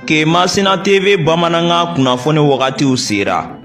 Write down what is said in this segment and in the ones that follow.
Kemasina TV Bamananga kunnafoni wagatiw sera.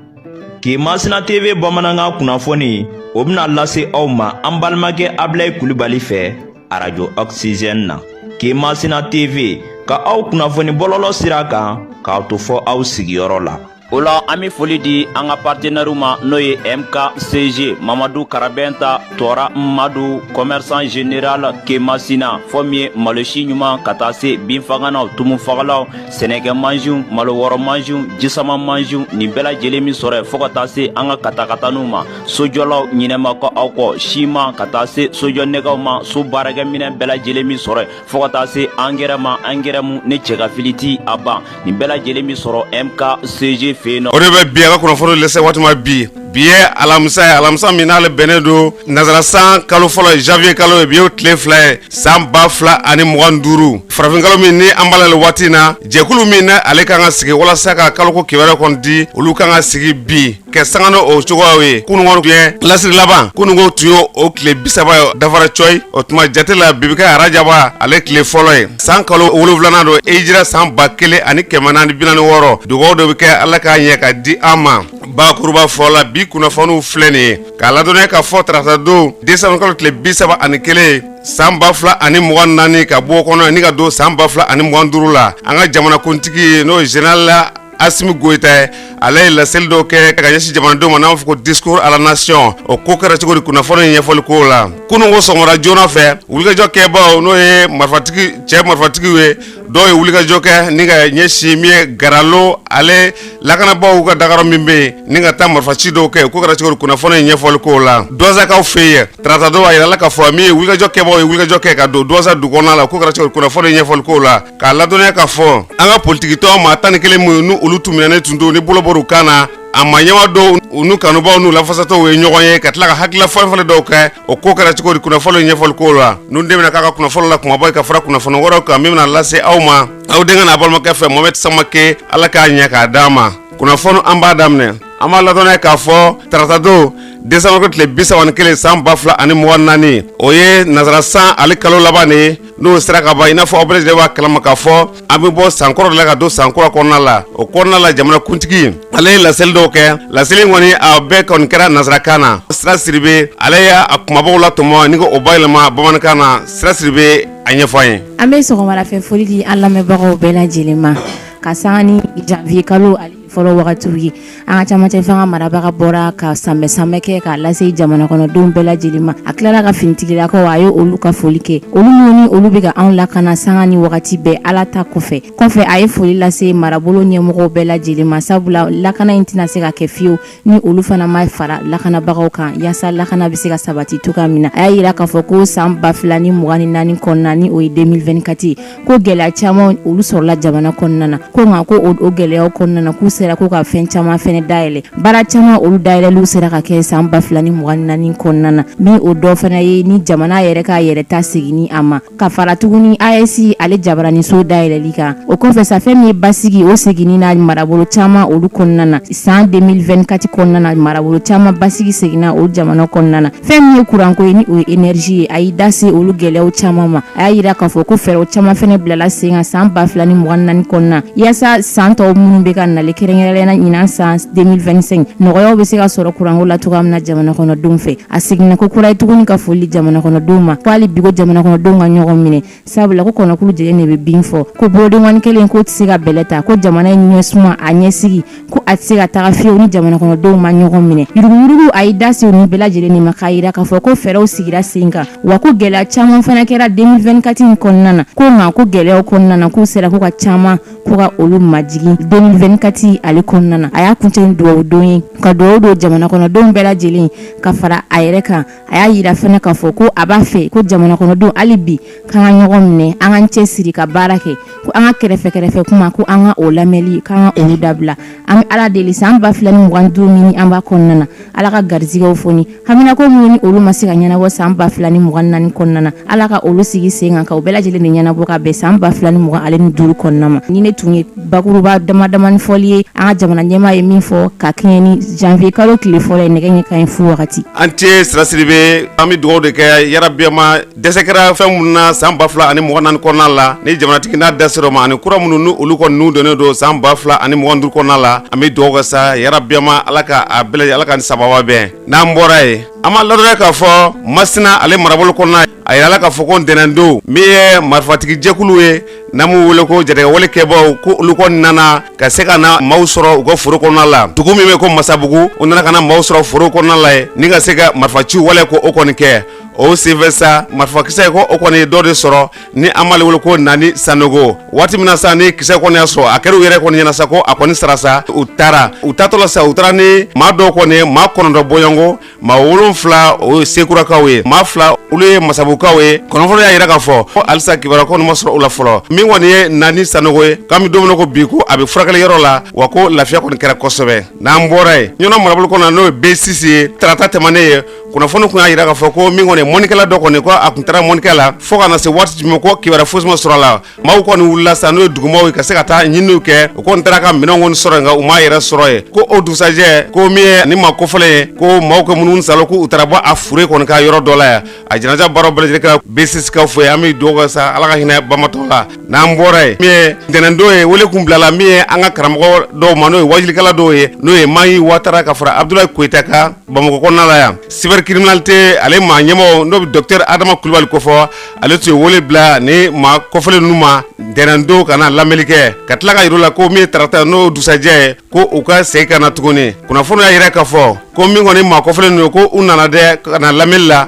Kemasina TV Bamananga kunnafoni o bɛna lase aw ma an balimakɛ Abilaye Kulibali fɛ Radio Oxygène na. Kemasina TV ka aw kunnafoni bɔlɔlɔ sira kan k'aw to fɔ aw sigiyɔrɔ la. Ola an bɛ foli di an ka partenaires ma n'o ye MKCG Mamadou Karabenta Tora Mmadou commerçant général Kemasina fɔ min ye malosi ɲuman ka taa se binfaganaw tumufagalaw sɛnɛkɛ mansiw malo wɔrɔ mansiw jisama mansiw nin bɛɛ lajɛlen min sɔrɔ fɔ ka taa se an ka katakataniw ma sojɔlaw ɲinɛma kɔ aw kɔ siman ka taa se sojɔnɛgɛw ma so baarakɛminɛn bɛɛ lajɛlen min sɔrɔ fɔ ka taa se angɛrɛ ma angɛrɛ mun ne cɛ ka fili ti a ban nin bɛɛ lajɛlen min sɔrɔ MKCG o de bɛ bi a ka kunnafoni lase waati ma bi ye alamisa min n'ale bɛnnen don nazara san kalo fɔlɔ janvier kalo ye bi ye tile fila ye san 2025 farafin kalo min ni an b'a la waati na jɛkulu min na ale kan ka sigi walasa ka kaloko kibaruya kɔni di olu kan ka sigi bi kɛ sanga n'o cogoyaw ye kunungo tun lasiri laban kunungo tun ye o tile 30 dafara coyi o tuma jate la bibikɛ arajaba ale tile fɔlɔ ye san kalo 7 don hijira san 1446 dugawu dɔ bɛ kɛ ala k'a ɲɛ ka di an ma bakuruba fɔla bi kunnafoniw filɛ nin ye k'a ladɔnniya ka fɔ tarata don décembre kalo tile 31 san 2024 ka bɔ kɔnɔ ni ka don san 2025 la an ka jamanakuntigi n'o général Assimi Goïta ale ye laseli dɔ kɛ ka ɲɛsin jamanadenw ma n'an b'a fɔ ko discours à la nation o ko kɛra cogo di kunnafoni ɲɛfɔli ko la kunungo sɔgɔmada joona fɛ wulikajɔ kɛbaaw n'o ye cɛ marifatigiw ye dɔw ye wulikajɔ kɛ ni ka ɲɛsin min ye Garalo ale lakanabaaw ka dagaro min bɛ yen ni ka taa marifaci dɔw kɛ ko kɛra cogo di kunnafoni ɲɛfɔli ko la dɔnsakaw fɛ yen tarata dɔw a yirala k'a fɔ min ye wulikajɔ kɛbaaw ye wulikajɔ kɛ ka don dɔnsa du kɔnɔna la ko kɛra cogo di kunnafoni ɲɛfɔli ko la k'a ladɔnniya k'a fɔ an ka politikitɔw ma 11 min n'u olu tun minɛnen tun don ni boloboru kan na a ma ɲɛma dɔw n'u kanubaw n'u lafasatɔw ye ɲɔgɔn ye ka tila ka hakilila fɔlɔfɔlɔ dɔw kɛ o ko kɛra cogo di kunnafoni ɲɛfɔli ko la n'u den bɛna k'a ka kunnafoni la kumaba ye ka fara kunnafoni wɛrɛw kan min bɛna lase aw ma aw denkɛ n'a balimakɛ fɛ Mohamed Samake ala k'a ɲɛ k'a d'a ma kunnafoni an b'a daminɛ an b'a ladɔnniya k'a fɔ tarata don décembre tile 31 san 2024 o ye nazara san ale kalo laban de ye n'o sera ka ban i n'a fɔ aw bɛɛ lajɛlen b'a kalama k'a fɔ an bɛ bɔ sankɔrɔ de la ka don sankura kɔnɔna la o kɔnɔna la jamanakuntigi ale ye laseli dɔw kɛ laseli kɔni a bɛɛ kɔni kɛra nazarakan na Sira Siribe ale y'a kumabaw la tɔmɔ ni ko o bayɛlɛma bamanankan na Sira Siribe a ɲɛfɔ an ye an bɛ sɔgɔmada fɛ foli di an lamɛnbagaw bɛɛ lajɛlen ma ka sanga ni janvier kalo fɔlɔ wagatiw ye an ka camancɛ fanga marabaga bɔra ka sanbɛ kɛ k'a lase jamana kɔnɔdenw bɛɛ lajɛlen ma a tilala ka finitigilakaw a ye olu ka foli kɛ olu minnu ni olu bɛ ka anw lakana sanga ni wagati bɛɛ ala ta kɔfɛ a ye foli lase marabolo ɲɛmɔgɔw bɛɛ lajɛlen ma sabula lakana in tɛna se ka kɛ fiyewu ni olu fana ma fara lakanabagaw kan yaasa lakana bɛ se ka sabati cogoya min na a y'a yira k'a fɔ ko san 2024 kɔnɔna ni o ye 2024 ko gɛlɛya caman olu sɔrɔla jamana kɔnɔna na ko nka ko o gɛlɛyaw kɔnɔna na k'u sera ko ka fɛn caman fɛnɛ dayɛlɛ baara caman olu dayɛlɛliw sera ka kɛ san 2024 kɔnɔna na min o dɔ fana ye ni jamana yɛrɛ k'a yɛrɛ ta segini a ma ka fara tuguni AES ale jabaraniso dayɛlɛli kan o kɔfɛ sa fɛn min ye basigi o segini na marabolo caman olu kɔnɔna na san 2024 kɔnɔna na marabolo caman basigi segina o jamana kɔnɔna na fɛn min ye kuranko ye ni o ye énergie ye a y'i da se olu gɛlɛyaw caman ma a y'a yira k'a fɔ ko fɛɛrɛw caman fɛnɛ bilala sen kan san 2024 kɔnɔna yaasa san tɔw minnu bɛ ka nale kɛrɛnkɛrɛnna ɲinan san 2025 nɔgɔyaw bɛ se ka sɔrɔ kuranko la cogoya min na jamana kɔnɔdenw fɛ a seginna ko kura ye tuguni ka foli jamana kɔnɔdenw ma ko hali bi ko jamana kɔnɔdenw ka ɲɔgɔn minɛ sabula ko kɔnɔkulu jɛlen de bɛ bin fɔ ko bolodenwani kelen ko tɛ se ka bɛlɛ ta ko jamana ye ɲɛsuma a ɲɛsigi ko a tɛ se ka taga fiyewu ni jamana kɔnɔdenw ma ɲɔgɔn minɛ yuruguyurugu a y'i da se olu bɛɛ lajɛlen de ma k'a yira k'a fɔ ko fɛɛrɛw sigira sen kan wa ko gɛlɛya caman fana kɛra 2024 in kɔnɔna na ko nka ko gɛlɛyaw kɔnɔna na k'u sera ko ka caman ko ka olu majigi 2024 ale kɔnɔna na a y'a kuncɛ ni dugawu don ye ka dugawu don jamana kɔnɔdenw bɛɛ lajɛlen ka fara a yɛrɛ kan a y'a yira fana k'a fɔ ko a b'a fɛ ko jamana kɔnɔdenw hali bi k'an ka ɲɔgɔn minɛ an k'an cɛsiri ka baara kɛ ko an ka kɛrɛfɛ kuma ko an ka o lamɛnli k'an ka olu dabila an bɛ ala deli san 2025 min an b'a kɔnɔna na ala ka garizigɛw foni haminako minnu ni olu ma se ka ɲɛnabɔ san 2024 kɔnɔna na ala ka olu sigi sen kan ka o bɛɛ lajɛlen de ɲɛnabɔ ka bɛn san 2025 kɔnɔna ma ni ne tun ye bakuruba damadamani fɔli ye an ka jamana ɲɛma ye min fɔ ka kɛɲɛ ni janvier kalo tile fɔlɔ ye nɛgɛ ɲɛ kanɲɛ fu wagati. An tɛ sirasiri bɛ an bɛ dugawu de kɛ yarabiyama dɛsɛ kɛra fɛn minnu na san 2024 kɔnɔna la ni jamanatigi n'a da sera o ma ani kura minnu ni olu kɔni n'u donnen don san 2025 kɔnɔna la an bɛ dugawu kɛ sa yarabiyama ala ka a bɛɛ lajɛlen ala ka ni sababa bɛn n'an bɔra yen an ma ladɔnniya k'a fɔ Masina ale marabolo kɔnɔna a yirala k'a fɔ ko ntɛnɛndon min ye marifatigi jɛkulu ye n'an b'u wele ko jatigɛwale kɛbaaw ko olu kɔni nana ka se ka na maaw sɔrɔ u ka foro kɔnɔna la dugu min bɛ ko Masabugu u nana ka na maaw sɔrɔ foro kɔnɔna la ye ni ka se ka marifaciw wale ko o kɔni kɛ o senfɛ sa marifakisɛ ye ko o kɔni ye dɔ de sɔrɔ ni an b'ale wele ko Nani Sanogo waati min na sa ni kisɛ kɔni y'a sɔrɔ a kɛra u yɛrɛ kɔni ɲɛna sa ko a kɔni sara sa u taara u taatɔ la sa u taara ni maa dɔw kɔni ye maa 9 bɔɲɔngo maa 7 o ye sekurakaw ye maa 2 olu ye masabukaw ye kɔnɔfɔlɔ y'a yira k'a fɔ ko halisa kibaruya kɔni ma sɔrɔ u la fɔlɔ min kɔni ye Nani Sanogo ye k'an bɛ don min na ko bi ko a bɛ furakɛli yɔrɔ la wa ko lafiya kɔni kɛra kosɛbɛ n'an bɔra yen ɲɔnɔ marabolo kɔnɔ n'o ye B6 ye tarata tɛmɛnen ye kunnafoni kun y'a yira k'a fɔ ko min kɔni mɔnikɛla dɔ kɔni ko a kun taara mɔnikɛ la fo ka na se waati jumɛn ko kibaruya fosi ma sɔrɔ a la maaw kɔni wulila sa n'o ye dugumaaw ye ka se ka taa ɲiniw kɛ u kɔni taara ka minɛnw kɔni sɔrɔ nka u m'a yɛrɛ sɔrɔ ye ko o dugusajɛ ko min ye ni maa kofɔlen ye ko maaw ka munumunu salo ko u taara bɔ a fure kɔni ka yɔrɔ dɔ la yan a janaja baaraw bɛɛ lajɛlen kɛra B6 kaw fɛ an bɛ dugawu kɛ sa ala ka hinɛ bamatɔ la n'an bɔra yen min ye ntɛnɛndon ye wele kun bilala min ye an ka karamɔgɔ dɔw ma n'o ye wajilikɛla dɔw ye n'o ye Mahi Watara ka fara Abdoulaye Koyita kan Bamakɔ kɔnɔna la yan cybercriminalité ale maa ɲɛmɔgɔ n'o bɛ Dr Adama Kulibali kofɔ ale tun ye wele bila ni maa kɔfɛlen ninnu ma ntɛnɛndon ka na lamɛnni kɛ ka tila ka yir'u la ko min ye tarata n'o dusajɛ ye ko u ka segin ka na tuguni kunnafoni y'a yira k'a fɔ ko min kɔni maa kɔfɛlen ninnu ko u nana dɛ ka na lamɛnni la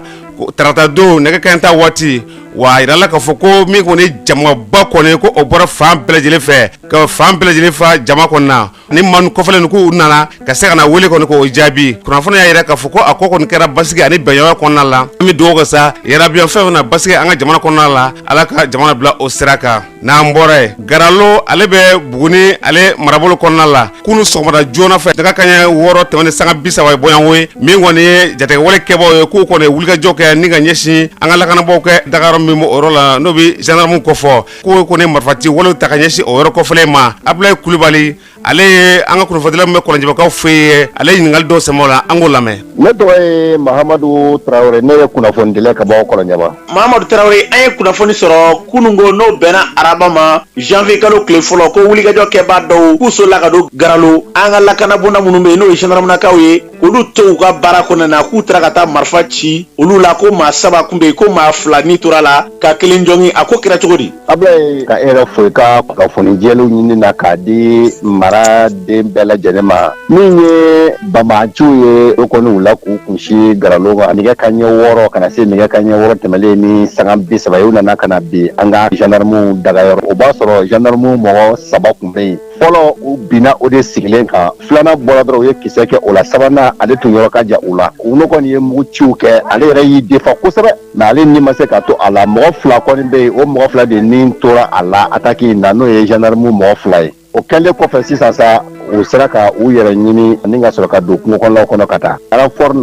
tarata don nɛgɛ kanɲɛ 10 waati wa a yirala k'a fɔ ko min kɔni jamaba kɔni ko o bɔra fan bɛɛ lajɛlen fɛ ka fan bɛɛ lajɛlen fa jama kɔni na ni maa nu kɔfɛlen ko u nana ka se ka na wele kɔni k'o jaabi kunnafoni y'a yira k'a fɔ ko a ko kɔni kɛra basigi ani bɛnɲɔgɔnya kɔnɔna la an bɛ dugawu kɛ sa yarabiya fɛn na basigi an ka jamana kɔnɔna la ala ka jamana bila o sira kan n'an bɔra yen Garalo ale bɛ Buguni ale marabolo kɔnɔna la kunu sɔgɔmada joona fɛ nɛgɛ kanɲɛ 6 tɛmɛ ni sanga 30 ye bɔɲɔngo ye min kɔni ye jatigɛwale kɛbaaw ye k'u kɔni ye wulikajɔ kɛ ni ka ɲɛsin an ka lakanabaaw kɛ Dakar min bɛ o yɔrɔ la n'o bɛ gendarme kɔfɔ k'o kɔni marifati walew ta ka ɲɛsin o yɔrɔ kɔfɛlen ma Abdoulaye Kulibali ale ye an ka kunnafonidila min bɛ kɔlɔnjɛbakaw fɛ yen ale ye ɲininkali dɔw sɛmɛ o la an k'o lamɛn. Ne tɔgɔ ye Mahamadu Tarawele ne ye kunnafonidila ka bɔ Kɔlɔnjɛba. Mahamadu Tarawele an ye kunnafoni sɔrɔ kunungo n'o bɛnna araba ma janvier kalo tile fɔlɔ ko wulikajɔ kɛbaa dɔw k'u sola ka don Garalo an ka lakanabonda minnu bɛ yen n'o ye gendarmenakaw ye olu to u ka baara kɔnɔna na k'u taara ka taa marifa ci olu la ko maa 7 kun bɛ yen ko maa 2 ni tora la ka 1 jɔngin a ko kɛra cogo di. Ablaye ka e yɛrɛ fo i ka kunnafonijɛliw ɲini na k'a di mara den bɛɛ lajɛlen ma min ye bamaciw ye o kɔni u la k'u kunsi Garalo kan nɛgɛ kanɲɛ 6 kana se nɛgɛ kanɲɛ 6 tɛmɛlen ni sanga 30 ye u nana ka na bi an ka gendarmew dagayɔrɔ o b'a sɔrɔ gendarmew mɔgɔ 7 kun bɛ yen fɔlɔ u binna o de sigilen kan filanan bɔra dɔrɔn u ye kisɛ kɛ o la sabanan ale tun yɔrɔ ka jan u la olu kɔni ye mugu ciw kɛ ale yɛrɛ y'i defa kosɛbɛ mais ale ni ma se ka to a la mɔgɔ 2 kɔni bɛ yen o mɔgɔ 2 de ni tora a la attaque in na n'o ye gendarmew mɔgɔ 2 ye o kɛlen kɔfɛ sisan sa u sera ka u yɛrɛ ɲini ani ka sɔrɔ ka don kungo kɔnɔnaw kɔnɔ ka taa renfort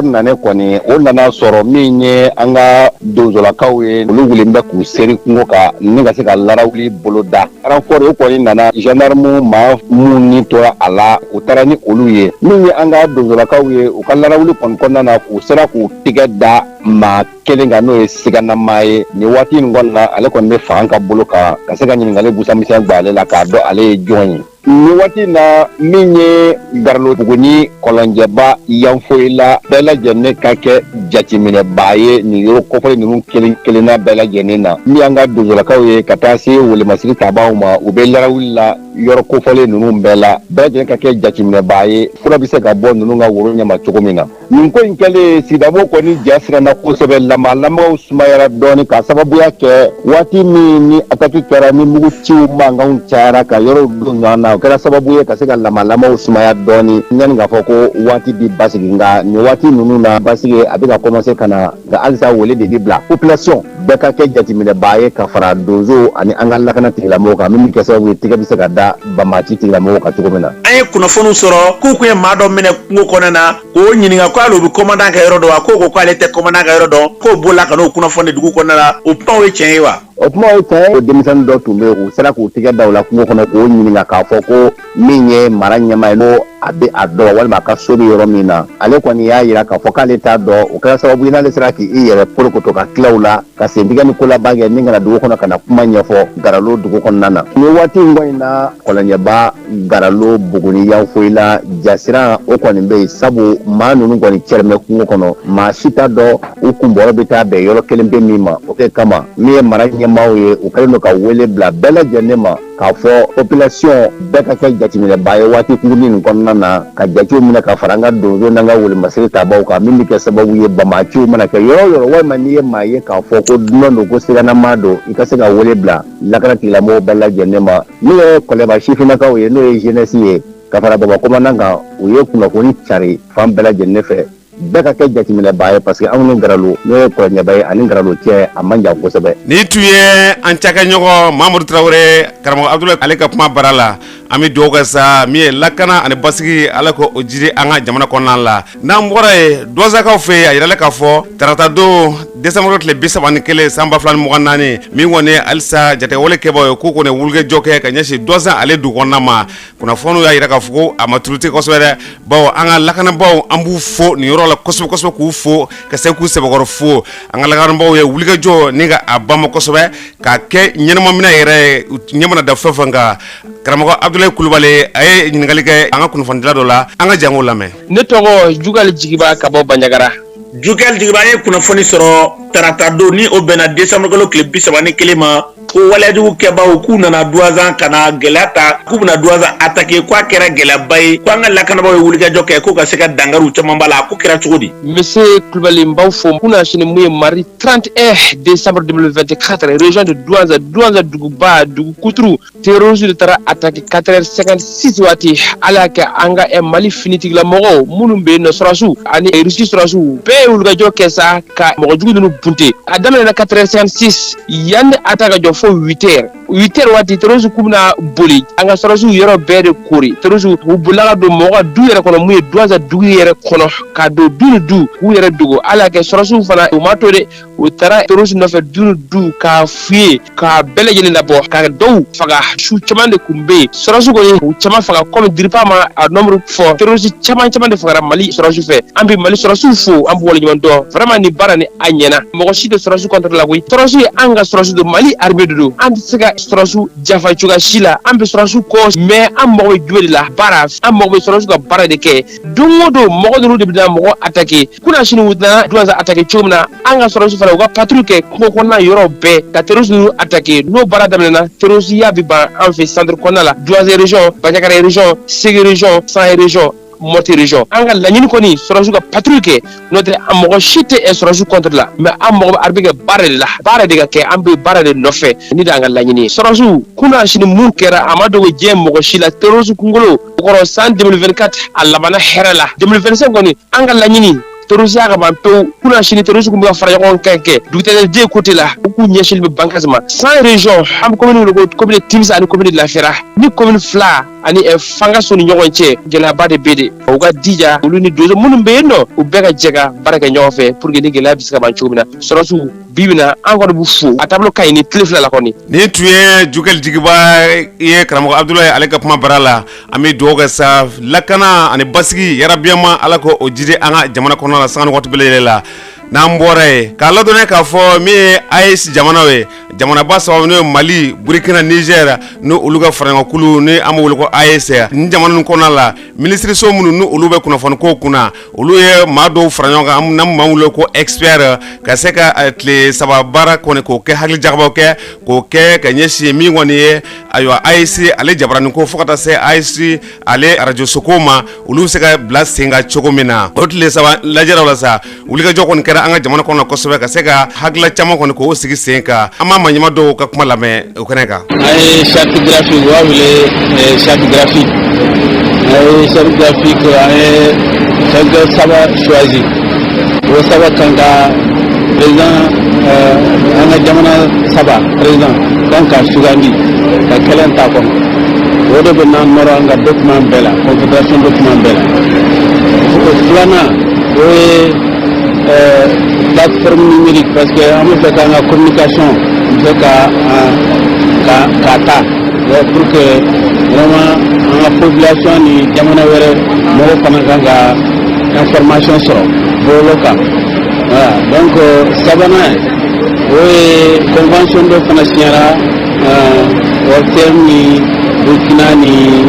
nanen kɔni o nana sɔrɔ min ye an ka donsolakaw ye olu wulilen bɛ k'u seri kungo kan ni ka se ka larawuli bolo da renfort o kɔni nana gendarmew maa mun ni tora a la u taara ni olu ye min ye an ka donsolakaw ye u ka larawuli kɔni kɔnɔna na u sera k'u tigɛ da maa kelen kan n'o ye siganama ye nin waati in kɔni na ale kɔni bɛ fanga ka bolo kan ka se ka ɲininkali busamisɛn gba ale la k'a dɔn ale ye jɔn ye nin waati na min ye Garalo Buguni Kɔlɔnjɛba Yanfoyila bɛɛ lajɛlen ka kɛ jateminɛbaa ye nin yɔrɔ kɔfɛ ninnu kelen kelenna bɛɛ lajɛlen na min y'an ka donsolakaw ye ka taa se welemasiri taabaw ma u bɛ larawuli la yɔrɔ kofɔlen ninnu bɛɛ la bɛɛ lajɛlen ka kɛ jateminɛbaa ye fura bɛ se ka bɔ ninnu ka woro ɲɛma cogo min na nin ko in kɛlen sidamo kɔni ja siranna kosɛbɛ lamɔw sumayara dɔɔni ka sababuya kɛ waati min ni ataki kɛra ni mugu ciw mankanw cayara ka yɔrɔw don ɲɔgɔn na o kɛra sababu ye ka se ka lamɔw sumaya dɔɔni yanni k'a fɔ ko waati bi basigi nka nin waati ninnu na basigi a bɛ ka commencer ka na nka halisa wele de bi bila population bɛɛ ka kɛ jateminɛbaa ye ka fara donso ani an ka lakana tigilamɔgɔw kan min bɛ kɛ sababu ye tigɛ bɛ se ka da bamaci tigilamɔgɔw kan cogo min na. An ye kunnafoniw sɔrɔ k'u kun ye maa dɔ minɛ kungo kɔnɔ na k'o ɲininka ko ale bɛ commandant ka yɔrɔ dɔn wa k'o ko k'ale tɛ commandant ka yɔrɔ dɔn k'o bolila ka n'o kunnafoni dugu kɔnɔ la o kuma ye tiɲɛ ye wa. o kuma ye tiɲɛ o denmisɛnnin dɔ tun bɛ yen u sera k'u tigɛ da u la kungo kɔnɔ k'o ɲininka k'a fɔ ko min ye mara ɲɛmaa ye n'o a bɛ a dɔn walima a ka so bɛ yɔrɔ min na ale kɔni y'a jira k'a fɔ k'ale t'a dɔn o kɛra sababu ye n'ale sera k'i yɛrɛ porokoto ka tila u la ka sentigɛ ni kolaba kɛ min kana dugu kɔnɔ ka na kuma ɲɛfɔ Garalo dugu kɔnɔna na nin waati in kɔni na kɔlɔnjɛba Garalo Buguni Yanfoyila Jasira o kɔni bɛ yen sabu maa ninnu kɔni cɛrɛmɛ kungo kɔnɔ maa si t'a dɔn u kunbɔyɔrɔ bɛ taa bɛn yɔrɔ kelen pe min ma o kɛ kama min ye mara ɲɛmaaw ye u kɛlen don ka wele bila bɛɛ lajɛlen ma k'a fɔ population bɛɛ ka kɛ jateminɛbaa ye waati kunkuruni nin kɔnɔna na ka jatew minɛ ka fara an ka donso n'an ka welemasiri taabaw kan min bɛ kɛ sababu ye bamaciw mana kɛ yɔrɔ o yɔrɔ walima n'i ye maa ye k'a fɔ ko dunan don ko siranama don i ka se ka wele bila lakana tigilamɔgɔw bɛɛ lajɛlen ma n'o ye kɔlɛba sifinnakaw ye n'o ye jeunesse ye ka fara Bamakɔmanan kan u ye kunnafoni cari fan bɛɛ lajɛlen fɛ bɛɛ ka kɛ jateminɛbaa ye parce que anw ni Garalo n'o ye kɔlɔnjɛba ye ani Garalo cɛ a man jan kosɛbɛ. Ni tun ye an cakɛɲɔgɔn Mamadou Traoré karamɔgɔ Abdoulaye ale ka kuma bara la an bɛ dugawu kɛ sa min ye lakana ani basigi ala ko o jiri an ka jamana kɔnɔna la n'an bɔra ye Dɔnzakaw fɛ yen a yirala k'a fɔ tarata don décembre tile 31 san 2024 min kɔni ye halisa jatewale kɛbaaw ye k'u kɔni wulikajɔ kɛ ka ɲɛsin Dɔnza ale dugu kɔnɔna ma kunnafoniw y'a yira k'a fɔ ko a ma turuti kosɛbɛ dɛ bawo an ka lakanabaw an b'u fo nin yɔrɔ la kosɛbɛ k'u fo ka se k'u sɛbɛkɔrɔ fo an ka lakanabaw ye wulikajɔ ni ka a bama kosɛbɛ k'a kɛ ɲɛnamamina yɛrɛ ɲɛmana da fɛn fɛn kan karamɔgɔ Abdoulaye Kulubali a ye ɲininkali kɛ an ka kunnafonidila dɔ la an ka jango lamɛn. Ne tɔgɔ Jugal Jigiba ka bɔ Banjagara. Jugal Jigiba ye kunnafoni sɔrɔ tarata don ni o bɛnna décembre kalo tile 31 ma ko waleyajugu kɛbaaw k'u nana Douazan ka na gɛlɛya ta k'u bɛna Douazan attaquer k'a kɛra gɛlɛyaba ye ko an ka lakanabaaw ye wulikajɔ kɛ k'u ka se ka dankariw caman b'a la ko kɛra cogo di. Monsieur Kulubali n b'aw fo kunna sini mun ye mardi 31 décembre 2024 région de Douanza duguba dugu kuturu terroristes de taara attaquer 4h56 waati ala y'a kɛ an ka Mali finitigilamɔgɔw minnu bɛ yen nɔ sɔrɔdasiw ani Russie sɔrɔdasiw bɛɛ ye wulikajɔ kɛ sa ka mɔgɔ jugu ninnu bunte a daminɛna 4h56 yanni attaque ka jɔ fo 8h waati terroristes k'u bɛna boli an ka sɔrɔdasiw yɔrɔ bɛɛ de kori terroristes u bolila ka don mɔgɔ ka du yɛrɛ kɔnɔ mun ye Douanza dugu yɛrɛ kɔnɔ ka don du ni du k'u yɛrɛ dogo ala y'a kɛ sɔrɔdasiw fana u ma to de u taara terroristes nɔfɛ du ni du k'a f'u ye k'a bɛɛ lajɛlen labɔ ka dɔw faga su caman de kun bɛ yen sɔrɔdasiw kɔni u caman faga comme diripa ma a nombre fɔ terroristes caman de fagara Mali sɔrɔdasiw fɛ an bɛ Mali sɔrɔdasiw fo an bɛ waleɲuman dɔn vraiment ni baara ni a ɲɛna mɔgɔ si tɛ sɔrɔdasiw contre la koyi sɔrɔdasiw ye an ka sɔrɔdasiw don Mali armée de don an tɛ se ka sɔrɔdasiw jafa cogoya si la an bɛ sɔrɔdasiw kɔ mais an mago bɛ jumɛn de la baara an mago bɛ sɔrɔdasiw ka baara de kɛ don o don mɔgɔ ninnu de bɛ na mɔgɔ attaquer kunna sini u nana Douanza attaquer cogo min na an ka sɔrɔdasiw fana u ka patrouille kɛ kungo kɔnɔna yɔrɔ bɛɛ ka terroristes ninnu attaquer n'o baara daminɛna terroristes ya bɛ ban an fɛ centre kɔnɔna la Douanza région Bandiagara région Ségué région Sahel région Mopti région an ka laɲini kɔni sɔrɔdasiw ka patrouille kɛ n'o tɛ a mɔgɔ si tɛ sɔrɔdasiw contre la mais an mago bɛ armée kɛ baara de la baara de ka kɛ an bɛ baara de nɔfɛ ni de an ka laɲini ye sɔrɔdasiw kunna sini mun kɛra a ma dogo diɲɛ mɔgɔ si la terroristes kunkolo o kɔrɔ san 2024 a labanna hɛrɛ la 2025 kɔni an ka laɲini terroristes y'a ka ban pewu kunna sini terroristes kun bɛ ka fara ɲɔgɔn kan kɛ dugutɛgɛden côté la u k'u ɲɛsin bɛ Bankasi ma 100 région an bɛ commune wele ko commune Timisa ani commune Lafiyara ni commune fila ani Fangaso ni ɲɔgɔn cɛ gɛlɛyaba de bɛ de u ka dija olu ni donso minnu bɛ yen nɔ u bɛɛ ka jɛ ka baara kɛ ɲɔgɔn fɛ pour que ni gɛlɛya bɛ se ka ban cogo min na sɔrɔdasiw bi bina an kɔni b'u fo a taabolo ka ɲi ni tile fila la kɔni. Ni tun ye Jugal Jigiba ye karamɔgɔ Abdoulaye ale ka kuma bara la an bɛ dugawu kɛ sa lakana ani basigi yarabiyama ala ko o jidi an ka jamana kɔnɔ la sanga ni waati bɛɛ lajɛlen la n'an bɔra ye k'a ladɔnniya k'a fɔ min ye AES jamanaw ye jamanaba saba n'o ye Mali Burkina Niger n'o olu ka faraɲɔgɔnkulu ni an bɛ wele ko AES ni jamana ninnu kɔnɔna la minisiriso minnu ni olu bɛ kunnafoni ko kunna olu ye maa dɔw fara ɲɔgɔn kan n'an b'an wele ko expert ka se ka tile saba baara kɔni k'o kɛ hakilijagabaw kɛ k'o kɛ ka ɲɛsin min kɔni ye ayiwa AES ale jabaranin ko fo ka taa se AES ale radio soko ma olu bɛ se ka bila sen kan cogo min na o tile saba lajɛraw la sa wulikajɔ kɔni kɛra an ka jamana kɔnɔ kosɛbɛ ka se ka hakilila caman kɔni k'o sigi sen kan an b'a maɲɛma dɔw ka kuma lamɛn o kɛnɛ kan. An ye charte graphique u b'a wele charte graphique an ye charte graphique an ye fɛnkɛ saba choisi o saba kan ka président an ka jamana saba président kan ka sugandi ka kelen ta kɔnɔ o de bɛ na nɔrɔ an ka document bɛɛ la confédération document bɛɛ la filanan o ye plateforme numérique parce que on fait la communication, on fait kata pour que vraiment la population ni jamana wéré mo fananga information sur le local. Voilà, donc sabana oui convention de financière au terme ni Burkina ni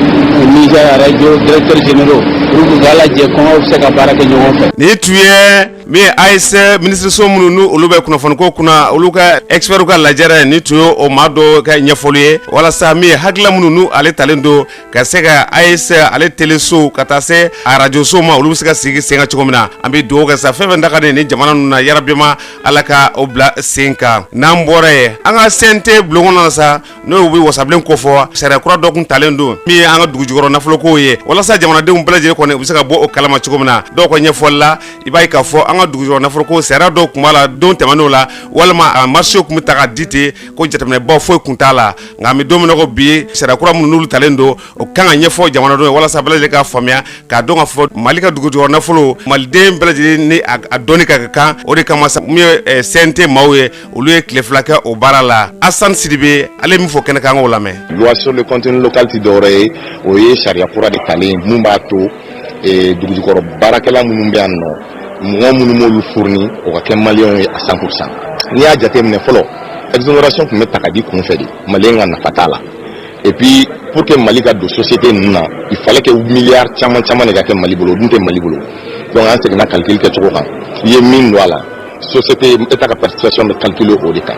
Niger radio directeur général pour gala je comment se ka baraka ñoo fa ni tuye mi AIC ministre somununu olube kuna fonko kuna oluka expert ka lajara ni tuyo o mado ka nyafoliye wala sa mi hagla mununu ale talendo ka sega AIC ale teleso kata se a radio soma olu sega sigi senga chogomina ambi do ka sa fefe ndaka ni jamana na yarabima alaka obla senka nambore anga sente blongona sa no wi wasablen ko fo sere kura do kun talendo mi anga dugujoro na floko ye wala sa jamana de umbelaje ko ne usaka bo o kalama chogomina do ko nyefolla ibai ka fo anga dugujoro na floko sera do kumala don temanola walma marché ko mutaka dite ko jatamne bo fo kuntala ngami domino ko bi sera kura munulu talendo o kanga nyefo jamana do wala sa belaje ka famia ka do nga fo malika dugujoro na folo malde belaje ni adonika ka o de kama sa mi sente mawe olu kleflaka o barala Hassan Sidibe ale mi fo kene ka ngolame loi sur le contenu local tidore o ye sharia kura de kale mumbato e dugujoro barakela munumbianno mo munumolu fourni o ka kemalion à 100%. Ni a jatemne folo exonération pour mettre takadi kun fedi malenga na fatala. Et puis pour que Mali ga de société nuna il fallait que milliards chaman ne ga ke Mali bolo dunte Mali bolo. Donc on s'est na calcul que toko kan ye min wala société état ka participation de calculer au déca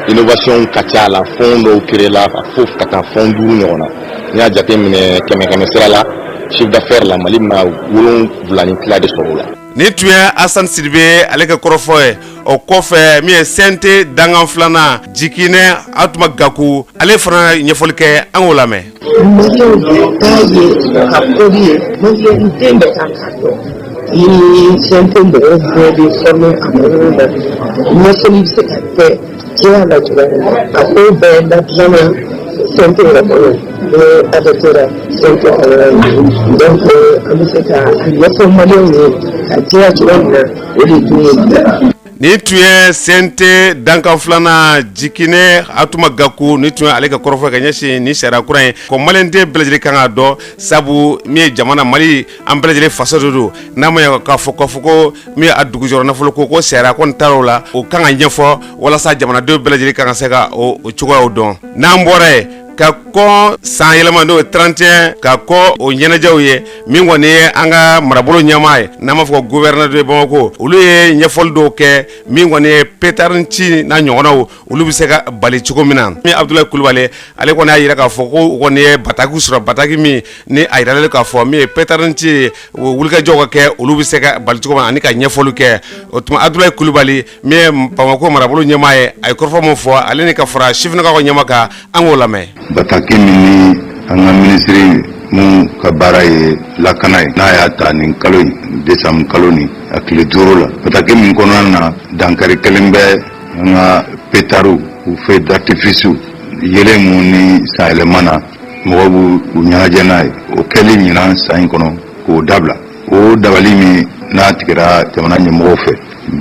innovation kachala fondo kirela fof kata fondu nyona ni a jatemne keme sera la chiffre d'affaires la Mali ma wolon vulani kila de sorola ni tuye Hassan Sidibe aleka korofoe o kofe mi sente dangan flana jikine atuma gaku ale fana nyefolke angolame ni tuye sente dankan flana jikine atuma gaku ni tuye ale ka korofo ka nyashi ni sera kuran ko malende belajeli kanga do sabu mi jamana Mali am belajeli faso do na mo ka foko mi adugu joro na folo ko sera kon tarola o kanga nyefo wala sa jamana do belajeli kanga sega o chugo o don na mbore ka ko san yelema do 31 ka ko o nyenajaw ye min woni anga marabolo nyamaay na ma fo gouverneur de Bamako ulu ye nyefol do ke min woni petarnci na nyono ulu bi se ka bali chuko minan mi Abdoulaye Coulibaly ale ko na yira ka fo ko woni bataki sura bataki mi ni ayirale ka fo mi petarnci wulga jogo ke ulu bi se ka bali chuko ani ka nyefolu ke o tuma Abdoulaye Coulibaly mi Bamako marabolo nyamaay ay korfo mo fo ale ni ka fara chifna ka ko nyamaka angola me bataki mini anga ministry mu ka bara ye lakana ye n'a y'a ta nin kalo décembre kalo ni a tile 5 la bataki min kɔnɔna na dankari kelen bɛ anga petaru u feu d'artifice yele mu ni sayɛlɛma na mɔgɔ b'u ɲɛnajɛ n'a ye o kɛli ɲinan san in kɔnɔ k'o dabila o dabali min n'a tigɛra jamana ɲɛmɔgɔw fɛ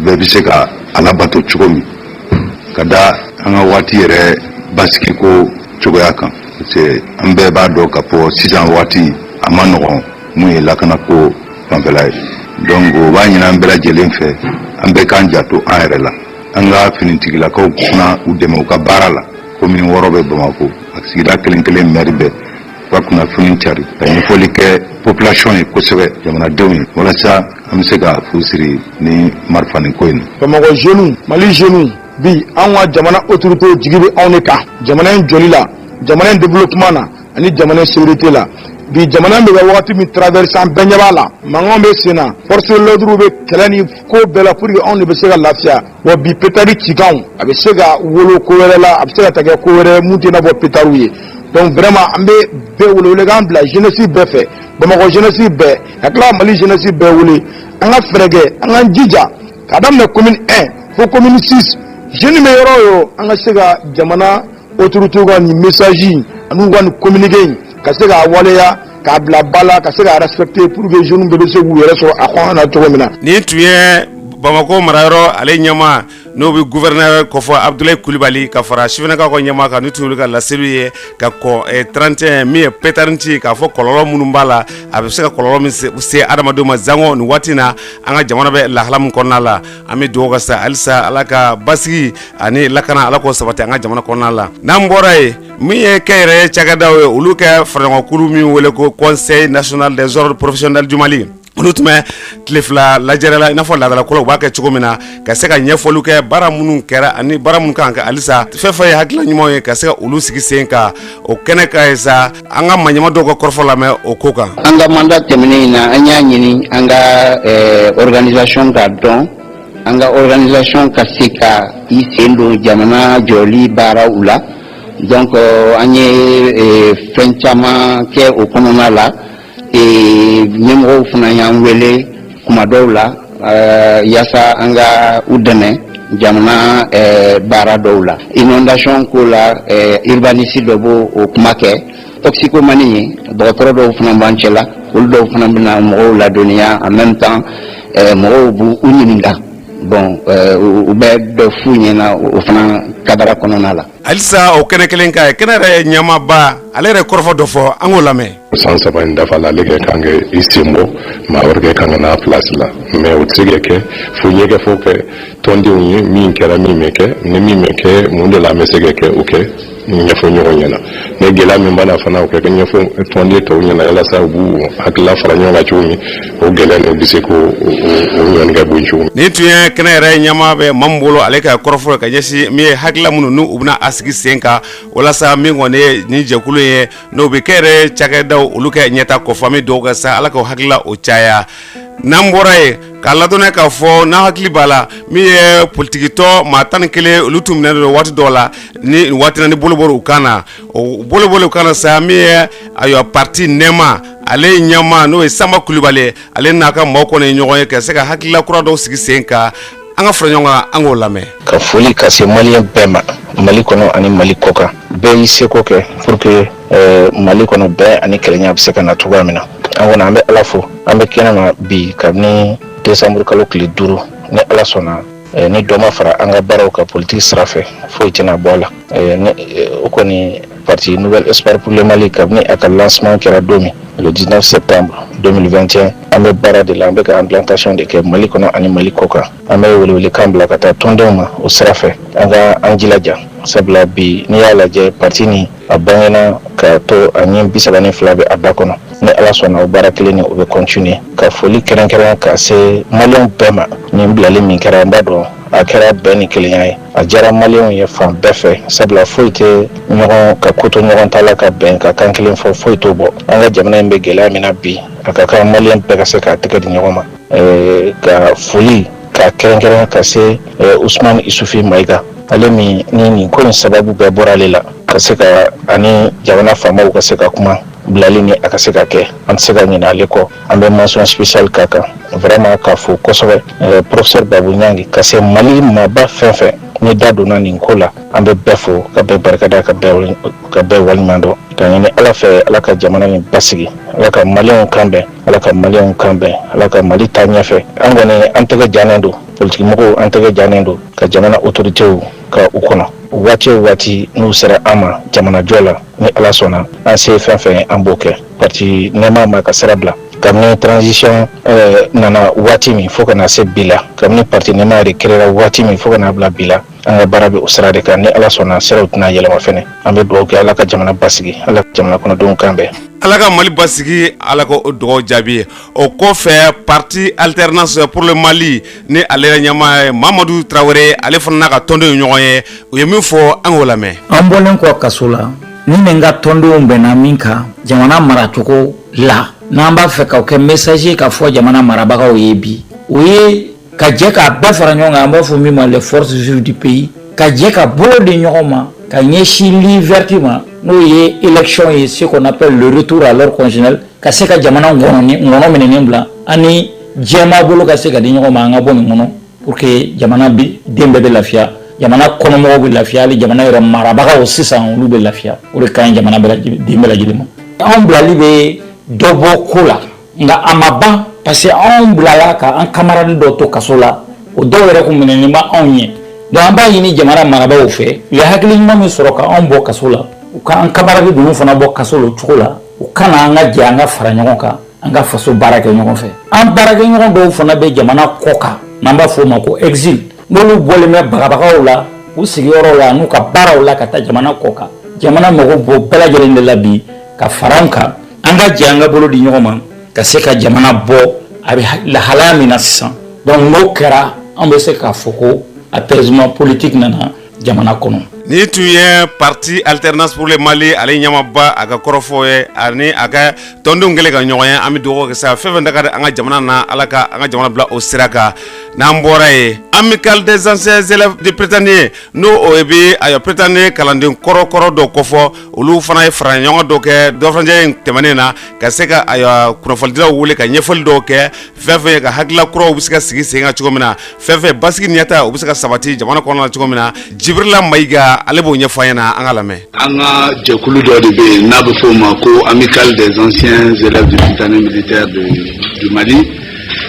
bɛɛ bɛ se ka ala bato cogo min ka da an ka waati yɛrɛ basigi ko cogoya kan c'est an bɛɛ b'a dɔn ka fɔ sisan waati a ma nɔgɔn mun ye lakana ko fanfɛla ye donc o b'a ɲini an bɛɛ lajɛlen fɛ an bɛɛ k'an janto an yɛrɛ la an ka finitigilakaw kunna u dɛmɛ u ka baara la komini 6 bɛ Bamako a sigida kelen kelen maire bɛɛ ka kunnafoni cari ka ɲɛfɔli kɛ population ye kosɛbɛ jamanadenw ye walasa an bɛ se ka fu siri ni marifa nin ko in na. Bamako jeunes Mali jeunes bi an ka jamana autorité jigi bɛ anw de kan jamana in joli la jamana in développement na ani jamana in sécurité la bi jamana bɛ ka wagati min traverser an bɛɛ ɲɛ b'a la mankanw bɛ sen na force de l'ordre bɛ kɛlɛ ni ko bɛɛ la pour que anw de bɛ se ka lafiya wa bi pétard cikanw a bɛ se ka wolo ko wɛrɛ la a bɛ se ka ta kɛ ko wɛrɛ mun tɛ i n'a fɔ pétard ye donc vraiment an bɛ bɛɛ wele k'an bila jeunesse bɛɛ fɛ Bamako jeunesse bɛɛ ka tila Mali jeunesse bɛɛ wele an ka fɛɛrɛ kɛ an k'an jija ka daminɛ commune 1 fo commune 6 jeune bɛ yɔrɔ o yɔrɔ an ka se ka jamana autorité ka nin message ani ka nin communiqué ka se k'a waleya k'a bila ba la ka se k'a respecter pour que jeunes bɛɛ bɛ se k'u yɛrɛ sɔrɔ a kɔnɔna na cogo min na. Ni tun ye Bamako marayɔrɔ ale ɲɛma n'o bɛ gouverneur kɔfɔ Abdoulaye Coulibaly ka fara Sifinakaw ka ɲɛma kan n'u tun ka laseliw ye ka kɔ 31 min ye pétarinci k'a fɔ kɔlɔlɔ minnu b'a la a bɛ se ka kɔlɔlɔ min se adamadenw ma zango nin waati na an ka jamana bɛ lahala min kɔnɔna la an bɛ dugawu kɛ sa halisa Ala ka basigi ani lakana Ala k'o sabati an ka jamana kɔnɔna la n'an bɔra yen min ye kɛnyɛrɛye cakɛdaw ye olu kɛ faraɲɔgɔnkulu min wele ko Conseil national des ordres professionnels du Mali olu tun bɛ tile fila lajɛrɛla i n'a fɔ laadalakɔlɔw u b'a kɛ cogo min na ka se ka ɲɛfɔliw kɛ baara minnu kɛra ani baara minnu kan ka halisa fɛn fɛn ye hakilila ɲumanw ye ka se ka olu sigi sen kan o kɛnɛ ka ye sa an ka maɲɛma dɔw ka kɔrɔfɔ lamɛn o ko kan. An ka mandat tɛmɛnen in na an y'a ɲini an ka organisation ka dɔn an ka organisation ka se ka i sen don jamana jɔli baaraw la donc an ye fɛn caman kɛ o kɔnɔna la. Ɲɛmɔgɔw fana y'an wele kuma dɔw la yaasa an ka u dɛmɛ jamana baara dɔw la inondation ko la urbaniste dɔ b'o o kuma kɛ toxicomanie ye dɔgɔtɔrɔ dɔw fana b'an cɛla olu dɔw fana bɛna mɔgɔw ladɔnniya en même temps mɔgɔw b'u ɲininka bon u bɛ dɔ f'u ɲɛna o fana kadara kɔnɔna la halisa o kɛnɛ kelen ka ye kɛnɛ yɛrɛ ɲɛmaaba ale yɛrɛ kɔrɔfɔ dɔ fɔ an k'o lamɛn. San saba in dafa la ale kɛ kan kɛ i sen bɔ maa wɛrɛ kɛ kan ka n'a place la mais o tɛ se ka kɛ fo ɲɛgɛ fo kɛ tɔndenw ye min kɛra min mɛ kɛ ni min mɛ kɛ mun de la an bɛ se ka kɛ o kɛ ɲɛfɔ ɲɔgɔn ɲɛna ni gɛlɛya min b'a la fana o kɛ ɲɛfɔ tɔnden tɔw ɲɛna walasa u b'u hakilila fara ɲɔgɔn kan cogo min o gɛlɛya ninnu bɛ se k'o ɲɔgɔn kɛ bɔ cogo min. Nin tun ye kɛnɛ yɛrɛ ɲɛmaa bɛ maa min bolo ale ka kɔrɔfɔ ka ɲɛsin min ye hakilila minnu n'u u bɛna a sigi sen kan walasa min kɔni ye nin jɛkulu ye n'o bɛ kɛ yɛrɛ cakɛdaw olu kɛ ɲɛta kɔfɛ an bɛ dugawu kɛ sa Ala k'o hakilila o caya n'an bɔra yen k'a ladɔnniya k'a fɔ n'an hakili b'a la min ye politikitɔ maa 11 olu tun minɛnen don waati dɔw la ni waati na ni bolobolo u kan na o bolobolo u kan na sa min ye ayiwa parti nɛma ale ɲɛma n'o ye Sanba Coulibaly ale n'a ka maaw kɔni ye ɲɔgɔn ye ka se ka hakilila kura dɔw sigi sen kan an ka fara ɲɔgɔn kan an k'o lamɛn. Ka foli ka se maliyɛn bɛɛ ma Mali kɔnɔ ani Mali kɔkan bɛɛ y'i seko kɛ pour que Mali kɔnɔ bɛɛ ani kɛlɛɲɛ bɛ se ka na cogoya min na an kɔni an bɛ Ala fo an bɛ kɛnɛ ma bi kabini décembre kalo tile 5 ni Ala sɔnna ni dɔ ma fara an ka baaraw ka politique sira fɛ foyi tɛna bɔ a la o kɔni parti Nouvel Espoir pour le Mali kabini a ka lancement kɛra don min le 19 septembre 2021 an bɛ baara de la an bɛ ka implantation de kɛ Mali kɔnɔ ani Mali kɔkan an bɛ welewelekan bila ka taa tɔndenw ma o sira fɛ an ka an jilaja sabula bi n'i y'a lajɛ parti ni a bangena ka to a ɲɛ 32 bɛ a ba kɔnɔ ni Ala sɔnna o baara kelen ni o bɛ continuer ka foli kɛrɛnkɛrɛn ka se maliyɛnw bɛɛ ma nin bilali min kɛra an b'a dɔn a kɛra bɛn ni kelenya ye a diyara maliyɛnw ye fan bɛɛ fɛ sabula foyi tɛ ɲɔgɔn ka ko to ɲɔgɔn ta la ka bɛn ka kan kelen fɔ foyi t'o bɔ an ka jamana in bɛ gɛlɛya min na bi a ka kan maliyɛn bɛɛ ka se k'a tɛgɛ di ɲɔgɔn ma ka foli ka kɛrɛnkɛrɛn ka se Usmane Isufi Mayiga ale min ni nin ko in sababu bɛɛ bɔra ale la ka se ka ani jamana faamaw ka se ka kuma bilali ni a ka se ka kɛ an tɛ se ka ɲinɛ ale kɔ an bɛ mention spéciale k'a kan vraiment k'a fo kosɛbɛ professeur Babu Ɲangi ka se Mali maaba fɛn fɛn ni da donna nin ko la an bɛ bɛɛ fo ka bɛɛ barikada ka bɛɛ waliɲuman dɔn ka ɲini Ala fɛ Ala ka jamana in basigi Ala ka maliyɛnw kan bɛn Ala ka maliyɛnw kan bɛn Ala ka Mali taa ɲɛfɛ an kɔni an tɛgɛ janen don politique mɔgɔw an tɛgɛ janen don ka jamana autoritéw ka u kɔnɔ waati o waati n'u sera an ma jamana jɔ la ni Ala sɔnna an se fɛn fɛn an b'o kɛ parti nɛma ma ka sira bila kabini transition nana waati min fo kana se bi la kabini parti nɛma yɛrɛ créera waati min fo kana bila bi la an ka baara bɛ o sira de kan ni Ala sɔnna siraw tɛna yɛlɛma fɛnɛ an bɛ dugawu kɛ Ala ka jamana basigi Ala ka jamana kɔnɔdenw kan bɛn Ala ka Mali basigi Ala ka o dugawu jaabi ye o kɔfɛ parti alternance pour le Mali ni ale yɛrɛ ɲɛmaa ye Mamadu Traoré ale fana n'a ka tɔndenw ye ɲɔgɔn ye u ye min fɔ an k'o lamɛn. An bɔlen kɔ kaso la ni nin ka tɔndenw bɛnna min kan jamana maracogo la n'an b'a fɛ ka kɛ message ka fɔ jamana marabagaw ye bi o ye ka jɛ ka bɛɛ fara ɲɔgɔn kan an b'a fɔ min ma les forces vives du pays ka jɛ ka bolo di ɲɔgɔn ma ka ɲɛsin ligne verte ma n'o ye élection ye ce qu'on appelle le retour à l'ordre constitutionnel ka se ka jamana ŋɔnɔ minɛnen bila ani jɛma bolo ka se ka di ɲɔgɔn ma an ka bɔ nin kɔnɔ pour que jamana den bɛɛ bɛ lafiya jamana kɔnɔmɔgɔw bɛ lafiya hali jamana yɛrɛ marabagaw sisan olu bɛ lafiya o de ka ɲi jamana den bɛɛ lajɛlen ma anw bilali bɛ dɔ bɔ ko la nka a ma ban parce que anw bilala ka an camarade dɔ to kaso la o dɔw yɛrɛ kun minɛnen ba anw ɲɛ donc an b'a ɲini jamana marabaaw fɛ u ye hakili ɲuman min sɔrɔ ka anw bɔ kaso la u ka an kabaraki ninnu fana bɔ kaso la o cogo la u kana an ka jɛ an ka fara ɲɔgɔn kan an ka faso baara kɛ ɲɔgɔn fɛ an baarakɛɲɔgɔn dɔw fana bɛ jamana kɔ kan n'an b'a fɔ o ma ko exil n'olu bɔlen bɛ bagabagaw la u sigiyɔrɔw la n'u ka baaraw la ka taa jamana kɔ kan jamana mago b'o bɛɛ lajɛlen de la bi ka fara an kan an ka jɛ an ka bolo di ɲɔgɔn ma ka se ka jamana bɔ a bɛ lahalaya min na sisan donc n'o kɛra an bɛ se k'a fɔ ko apaisement politique nana jamana kɔnɔ. Ni tun ye parti alternance pour le Mali ale ɲamaba a ka kɔrɔfɔ ye ani a ka tɔndenw kɛlen ka ɲɔgɔn ye an bɛ dugawu kɛ sa fɛn fɛn da ka di an ka jamana na ala ka an ka jamana bila o sira kan n'an bɔra ye amical des anciens élèves de Prytanée n'o o bɛ a Prytanée kalanden kɔrɔ dɔw kɔfɔ olu fana ye fara ɲɔgɔn dɔ kɛ dɔfɛnjɛ in tɛmɛnen na ka se ka kunnafonidilaw wele ka ɲɛfɔli dɔw kɛ fɛn fɛn ka hakilila kuraw bɛ se ka sigi sen kan cogo min na fɛn fɛn basigi ɲɛta o bɛ se ka sabati jamana kɔnɔ na cogo min na Jibrila Mayiga ale b'o ɲɛfɔ an ɲɛna an ka lamɛn. An ka jɛkulu dɔ de bɛ yen n'a bɛ fɔ o ma ko amical des anciens élèves de Prytanée militaire du Mali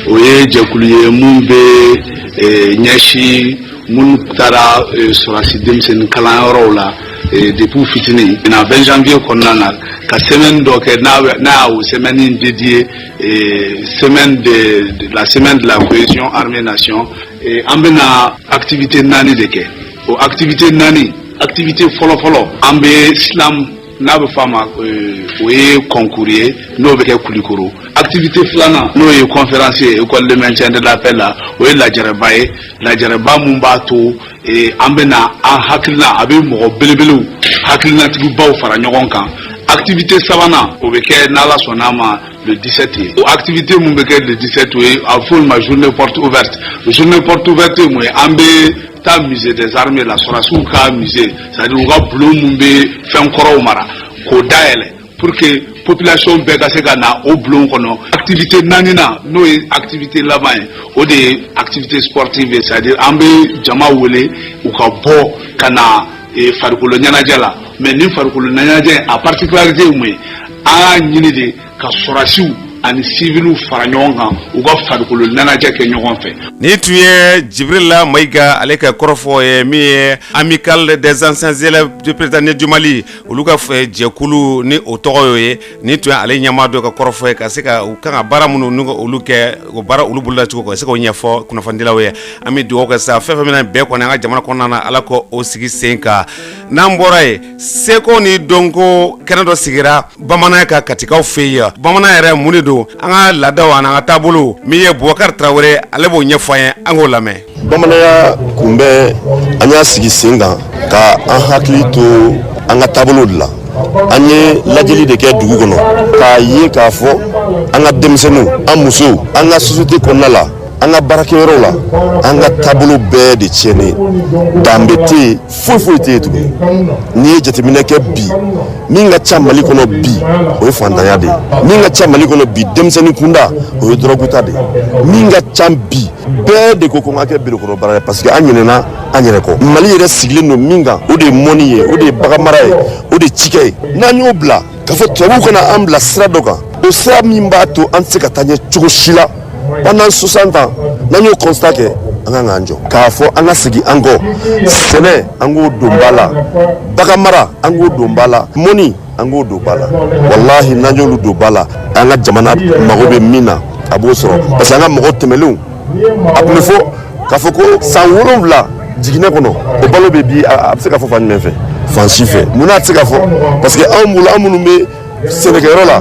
o ye jɛkulu ye mun bɛ ɲɛsin minnu taara sɔrɔsi denmisɛnnin kalanyɔrɔw la depuis fitinin na 20 janvier kɔnɔna na ka semaine dɔ kɛ n'a y'a o semaine dédiée la semaine de la cohésion armée nation an bɛna activité 4 de kɛ o activité 4 activité fɔlɔ an bɛ Islam n'a bɛ fɔ a ma o ye concours ye n'o bɛ kɛ Kulikoro activité 2 n'o ye conférence ye école de maintien de la paix la o ye lajɛrɛba ye lajɛrɛba mun b'a to an bɛ na an hakilina a bɛ mɔgɔ belebelew hakilinatigibaw fara ɲɔgɔn kan activité 3 o bɛ kɛ n'Ala sɔnna ma le 17 ye o activité mun bɛ kɛ le 17 o ye a fɔ ma journée porte ouverte journée porte ouverte mun ye an bɛ taa musée des armées la sɔrɔsiw ka musée c'est-à-dire u ka bulon mun bɛ fɛn kɔrɔw mara k'o dayɛlɛ pour que population bɛɛ ka se ka na o bulon kɔnɔ activité 4 n'o ye activité laban ye o de ye activité sportive ye c'est-à-dire an bɛ jama wele u ka bɔ ka na farikolo ɲɛnajɛ la mais ni farikolo ɲɛnajɛ a particularité ye mun ye an y'a ɲini de ka sɔrɔsiw ani civiliw fara ɲɔgɔn kan u ka farikolo ɲɛnajɛ kɛ ɲɔgɔn fɛ. Ni tun ye Jibrila Mayiga ale ka kɔrɔfɔ ye min ye amical des anciens élèves de Prytanée du Mali olu ka jɛkulu ni o tɔgɔ ye ni tun ye ale ɲɛmaa dɔ ka kɔrɔfɔ ye ka se ka u kan ka baara minnu n'u olu kɛ o baara olu boloda cogo ka se k'o ɲɛfɔ kunnafonidilaw ye an bɛ dugawu kɛ sa fɛn fɛn bɛna bɛɛ kɔni an ka jamana kɔnɔna na ala ko o sigi sen kan n'an bɔra ye seko ni dɔnko kɛnɛ dɔ sigira bamananya ka katikaw fɛ yen bamanan yɛrɛ mun de don an ka laadaw an ka taabolo min ye Bubakari Tarawele ale b'o ɲɛfɔ an ye an k'o lamɛn. Bamananya kunbɛ an y'a sigi sen kan ka an hakili to an ka taabolo de la an ye lajɛli de kɛ dugu kɔnɔ k'a ye k'a fɔ an ka denmisɛnninw an musow an ka société kɔnɔna la an ka baarakɛyɔrɔw la an ka taabolo bɛɛ de tiɲɛnen danbe tɛ yen foyi tɛ yen tuguni n'i ye jateminɛ kɛ bi min ka ca Mali kɔnɔ bi o ye fantanya de ye min ka ca Mali kɔnɔ bi denmisɛnnin kunda o ye dɔrɔgu ta de ye min ka ca bi bɛɛ de ko n ka kɛ birokɔrɔ baara ye parce que an ɲinɛna an yɛrɛ kɔ Mali yɛrɛ sigilen don min kan o de ye mɔni ye o de ye baganmara ye o de ye cikɛ ye n'an y'o bila k'a fɔ tubabuw kana an bila sira dɔ kan o sira min b'a to an tɛ se ka taa ɲɛ cogo si la pendant 60 ans n'an y'o constat kɛ an kan k'an jɔ k'a fɔ an ka segin an kɔ sɛnɛ an k'o don ba la baganmara an k'o don ba la mɔni an k'o don ba la walahi n'an y'olu don ba la an ka jamana mago bɛ min na a b'o sɔrɔ parce que an ka mɔgɔ tɛmɛlenw a tun bɛ fɔ k'a fɔ ko san 7 jiginɛ kɔnɔ o balo bɛ bi a bɛ se ka fɔ fan jumɛn fɛ fan si fɛ mun n'a tɛ se ka fɔ parce que anw bolo an minnu bɛ sɛnɛkɛyɔrɔ la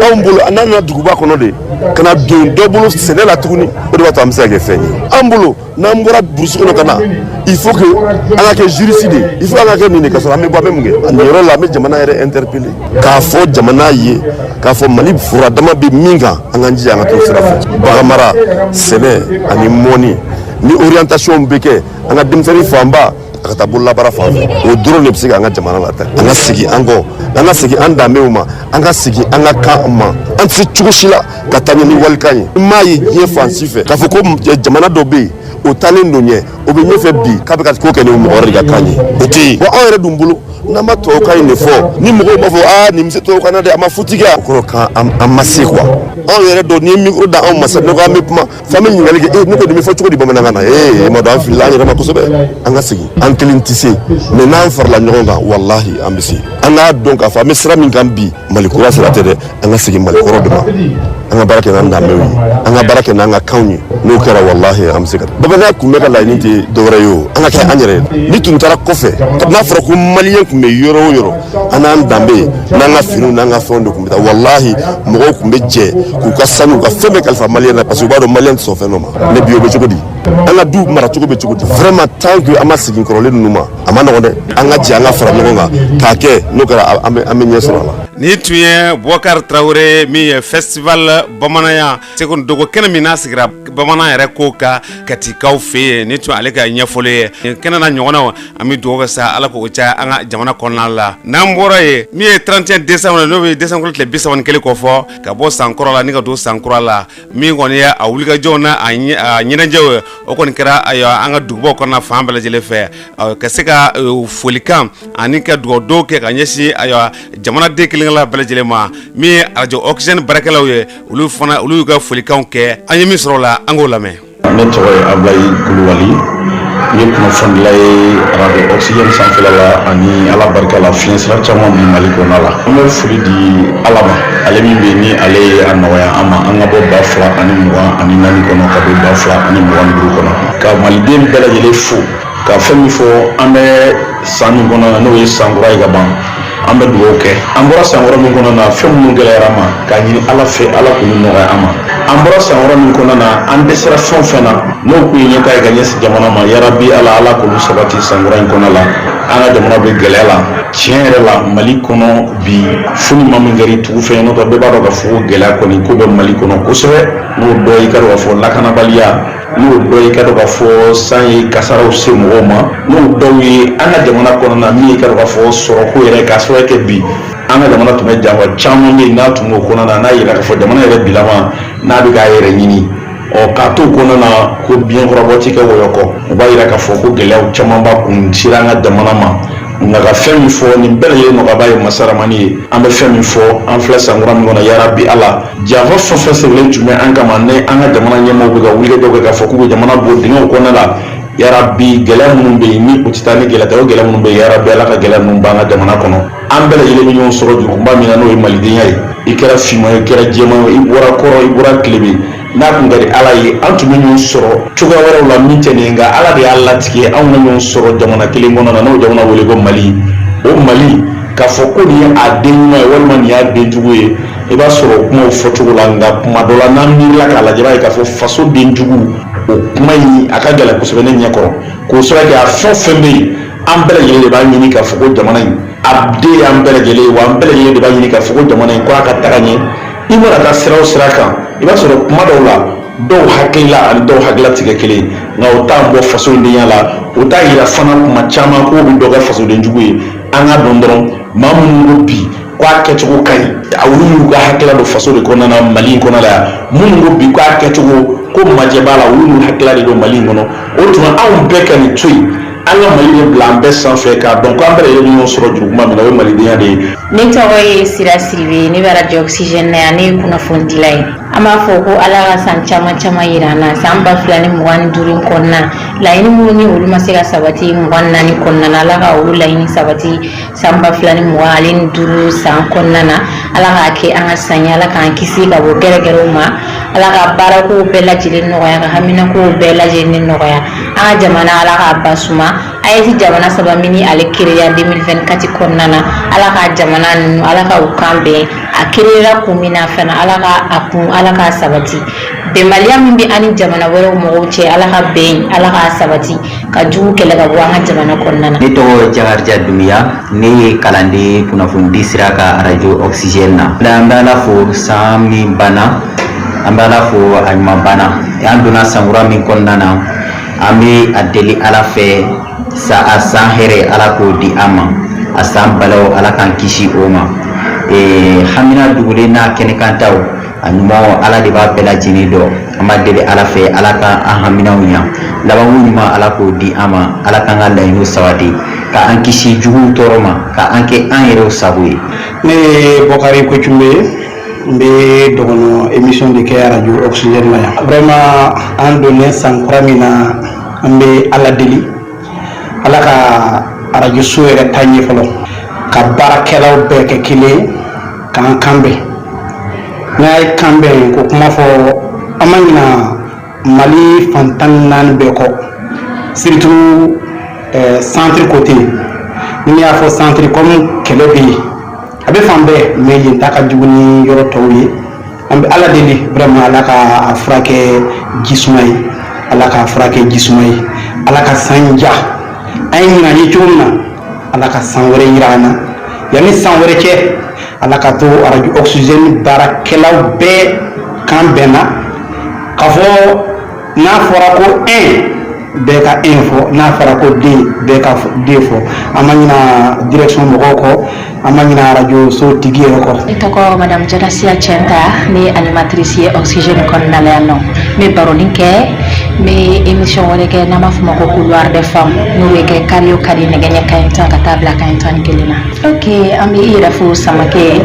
anw bolo an n'an na duguba kɔnɔ de ka na don dɔ bolo sɛnɛ la tuguni o de b'a to an bɛ se ka kɛ fɛn ye an bolo n'an bɔra burusi kɔnɔ ka na il faut que an ka kɛ juriste de il faut an ka kɛ nin de ka sɔrɔ an bɛ bɔ an bɛ mun kɛ nin yɔrɔ la an bɛ jamana yɛrɛ interpeller k'a fɔ jamana ye k'a fɔ Mali furadama bɛ min kan an k'an jija an ka t'o sira fɛ baganmara sɛnɛ ani mɔni ni orientation bɛ kɛ an ka denmisɛnnin fanba a ka taa bololabaara fan fɛ o dɔrɔn de bɛ se k'an ka jamana lataa an ka segin an kɔ an ka segin an danbew ma an ka segin an ka kan ma an tɛ se cogo si la ka taa ɲɛ ni walikan ye n m'a ye diɲɛ fan si fɛ k'a fɔ ko jamana dɔ bɛ yen o taalen don ɲɛ o bɛ ɲɛfɛ bi k'a bɛ ka ko kɛ ni mɔgɔ wɛrɛ de ka kan ye o tɛ yen wa anw yɛrɛ dun bolo n'an ma tubabukan in de fɔ ni mɔgɔw b'a fɔ nin bɛ se tubabukan na dɛ a ma futigi o kɔrɔ kan an ma se quoi anw yɛrɛ dɔn n'i ye micro da anw ma sa ne ko an bɛ kuma f'an bɛ ɲininkali kɛ ne ko nin bɛ fɔ cogo di bamanankan na e ma dɔn an filila an yɛrɛ ma kosɛbɛ an ka segin an kelen tɛ se mais n'an farala ɲɔgɔn kan walahi an bɛ se an k'a dɔn k'a fɔ an bɛ sira min kan bi Mali kura sira tɛ dɛ an ka segin Mali kɔrɔ de ma an ka baara kɛ n'an danbew ye an ka baara kɛ n'an ka kanw ye n'o kɛra walahi an bɛ se ka bamananya kun bɛ ka laɲini tɛ dɔwɛrɛ ye o an ka kɛ an yɛrɛ ye ni tun taara kɔfɛ n'a fɔra ko maliyɛn kun bɛ yɔrɔ o yɔrɔ an n'an danbe n'an ka finiw n'an ka fɛnw de kun bɛ taa walahi mɔgɔw kun bɛ jɛ k'u ka sanu ka fɛn bɛɛ kalifa maliyɛn na parce que u b'a dɔn maliyɛn tɛ sɔn fɛn dɔ ma ne bi o bɛ cogo di an ka du mara cogo bɛ cogo di vraiment tant que an ma segin kɔrɔlen ninnu ma a ma nɔgɔn dɛ an ka jɛ an ka fara ɲɔgɔn kan k'a kɛ n'o kɛra an bɛ ɲɛ sɔrɔ a la. Ni tun ye Boubacar Traoré min ye festival bamananya seko dogo kɛnɛ min n'a sigira bamanan yɛrɛ ko ka katikaw fɛ yen ni tun ale ka ɲɛfɔli ye kɛnɛ na ɲɔgɔnnaw an bɛ dugawu kɛ sa ala k'o caya an ka jamana kɔnɔna la n'an bɔra yen min ye 31 décembre n'o bɛ décembre tile 31 kɔfɔ ka bɔ san kɔrɔ la ni ka don san kura la min kɔni ye a wulikajɔw na a ɲɛnajɛw ye o kɔni kɛra ayiwa an ka dugubaw kɔnɔna fan bɛɛ lajɛlen fɛ ka se ka folikan ani ka dugawu kɛ ka ɲɛsin ayiwa jamanaden kelen la bɛɛ lajɛlen ma min ye radio oxygène baarakɛlaw ye olu y'u ka folikanw kɛ an ye min sɔrɔ o la an k'o lamɛn. Ne tɔgɔ ye Ablaye Kulubali n ye kunnafonidila ye radio oxygène sanfɛla la ani ala barika la fiɲɛ sira caman bi Mali kɔnɔna la an bɛ foli di ala ma ale min bɛ ni ale ye a nɔgɔya an ma an ka bɔ 2024 kɔnɔ ka don 2025 kɔnɔ ka maliden bɛɛ lajɛlen fo ka fɛn min fɔ an bɛ san min kɔnɔ n'o ye san kura ye ka ban an bɛ dugawu kɛ an bɔra san wɛrɛ min kɔnɔ na fɛn minnu gɛlɛyara ma k'a ɲini ala fɛ ala k'olu nɔgɔya an ma an bɔra san wɛrɛ min kɔnɔ na an dɛsɛra fɛn o fɛn na n'o kun ye ɲɛtaga ye ka ɲɛsin jamana ma yarabi ala k'olu sabati san wɛrɛ in kɔnɔ la an ka jamana bɛ gɛlɛya la tiɲɛ yɛrɛ la Mali kɔnɔ bi foni ma min kɛra tugu fɛ n'o tɛ bɛɛ b'a dɔn k'a fɔ ko gɛlɛya kɔni ko bɛ Mali kɔnɔ kosɛbɛ n'o dɔ ye ka dɔn k'a fɔ lakanabaliya n'o dɔ ye ka dɔn k'a fɔ san ye kasaraw se mɔgɔw ma n'o dɔw ye an ka jamana kɔnɔna min ye ka dɔn k'a fɔ sɔrɔko yɛrɛ k'a sababu kɛ bi an ka jamana tun bɛ janwa caman bɛ yen n'a tun b'o kɔnɔna na n'a yira k'a fɔ jamana yɛrɛ bilama n'a bɛ k'a yɛrɛ ɲini k'a to kɔnɔna na ko biɲɛkɔrɔbɔ ti kɛ wɔyɔ kɔ o b'a yira k'a fɔ ko gɛlɛyaw caman b'a kun sera an ka jamana ma nka ka fɛn min fɔ nin bɛɛ lajɛlen nɔgɔba ye masaramani ye an bɛ fɛn min fɔ an filɛ san kura min kɔnɔ yarabi ala janfa fɛn fɛn sɛbɛnlen tun bɛ an kama ne an ka jamana ɲɛmaaw bɛ ka wuli dɔw kɛ k'a fɔ k'u bɛ jamana bɔ dingɛw kɔnɔna la yarabi gɛlɛya minnu bɛ yen ni u tɛ taa ni gɛlɛya tɛ o gɛlɛya minnu bɛ yen yarabi ala ka gɛlɛya ninnu b'an ka jamana kɔnɔ an bɛɛ lajɛlen bɛ ɲɔgɔn sɔrɔ jurukunba min na n'o ye malidenya ye i kɛra finman ye i kɛra jɛman ye i bɔra kɔrɔ i bɔra tilebe n'a kun ka di ala ye an tun bɛ ɲɔgɔn sɔrɔ cogoya wɛrɛw la min tɛ nin nka ala de y'a latigɛ anw ka ɲɔgɔn sɔrɔ jamana kelen kɔnɔ na n'o jamana wele ko Mali o Mali k'a fɔ ko nin ye a den ɲuman ye walima nin y'a den jugu ye i b'a sɔrɔ kumaw fɔcogo la nka kuma dɔ la n'an miirila k'a lajɛ i b'a ye k'a fɔ faso den jugu o kuma in a ka gɛlɛn kosɛbɛ ne ɲɛ kɔrɔ k'o sababu kɛ a fɛn o fɛn bɛ yen an bɛɛ lajɛlen de b'a ɲini k'a fɔ ko jamana in a den y'an bɛɛ lajɛlen ye wa an bɛɛ lajɛlen de b'a ɲini k'a fɔ ko jamana in ko a ka taga ɲɛ i mana taa sira o sira kan i b'a sɔrɔ kuma dɔw la dɔw hakilila ani dɔw hakilila tɛ kɛ kelen nka o t'a bɔ fasodenya la o t'a yira fana kuma caman k'o bɛ dɔ kɛ fasoden jugu ye an ka dɔn dɔrɔn maa minnu ko bi k'a kɛcogo ka ɲi a olu y'u ka hakilila don faso de kɔnɔna na Mali in kɔnɔ la yan minnu ko bi k'a kɛcogo ko majɛ b'a la olu y'u hakilila de don Mali in kɔnɔ o tuma anw bɛɛ ka nin to yen an ka Mali de bila an bɛɛ sanfɛ k'a dɔn k'an bɛɛ lajɛlen ɲɔgɔn sɔrɔ jurukuma min na o ye malidenya de ye. Ne tɔgɔ ye Sira Siribe ne bɛ radio oxygène na yan ne ye kunnafonidila ye an b'a fɔ ko ala ka san caman caman yira an na san 2025 kɔnɔna laɲini minnu ni olu ma se ka sabati 24 kɔnɔna na ala ka olu laɲini sabati san 2025 san kɔnɔna na ala k'a kɛ an ka san ye ala k'an kisi ka bɔ gɛrɛgɛrɛw ma ala ka baarakow bɛɛ lajɛlen nɔgɔya ka haminakow bɛɛ lajɛlen nɔgɔya an ka jamana ala k'a basuma a ye jamana saba mini ale créer 2024 kɔnɔna na ala ka jamana ninnu ala ka u kan bɛn a créera kun min na fana ala ka a kun ala k'a sabati bɛnbaliya min bɛ ani jamana wɛrɛw mɔgɔw cɛ ala ka bɛn ala k'a sabati ka jugu kɛlɛ ka bɔ an ka jamana kɔnɔna na. Ne tɔgɔ Jakarija Dumiya ne ye kalanden kunnafonidi sira ka radio oxygène na an bɛ ala fo san min banna an bɛ ala fo a ɲuman banna an donna san kura min kɔnɔna na an bɛ a deli ala fɛ a san hɛrɛ ala k'o di an ma a san balaw ala k'an kisi o ma hamina dugulen n'a kɛnɛkantaw a ɲuman ala de b'a bɛɛ lajɛlen dɔn an b'a deli ala fɛ ala ka an haminaw ɲa labanko ɲuman ala k'o di an ma ala k'an ka laɲiniw sabati ka an kisi juguw tɔɔrɔ ma ka an kɛ an yɛrɛw sago ye. Ne ye Bɔkari Kotunbe n bɛ dɔgɔnɔ émission de kɛ radio Oxygène la yan. Vraiment an donnen san kura min na an bɛ ala deli ala ka radio so yɛrɛ taa ɲɛ fɔlɔ ka baarakɛlaw bɛɛ kɛ kelen k'an kanbɛn. N'a ye kanbɛn ko kuma fɔ an ma ɲina Mali fantan naani bɛɛ kɔ surtout centre côté ni y'a fɔ centre comme kɛlɛ bɛ yen a bɛ fan bɛɛ mais yen ta ka jugu ni yɔrɔ tɔw ye an bɛ ala deli vraiment ala ka furakɛ jisuma ye ala ka furakɛ jisuma ye ala ka san ja an ye ɲinan ye cogo min na ala ka san wɛrɛ yira an na yanni san wɛrɛ cɛ ala ka to radio Oxygène baarakɛlaw bɛɛ kan bɛnna k'a fɔ n'a fɔra ko 1 bɛɛ ka 1 fɔ n'a fɔra ko 2 bɛɛ ka 2 fɔ an ma ɲina direction mɔgɔw kɔ an ma ɲina radio so tigi yɛrɛ kɔ. Ne tɔgɔ madame Janasia Tienta ne animatrice ye Oxygène kɔnɔna la yan nɔ n bɛ baroni kɛ n bɛ émission wɛrɛ kɛ n'an b'a fɔ o ma ko couloir des femmes n'o bɛ kɛ kari o kari nɛgɛ ɲɛ kanɲɛ 10 ka taa bila kanɲɛ 11 na. Ok an bɛ i yɛrɛ fo Samakɛ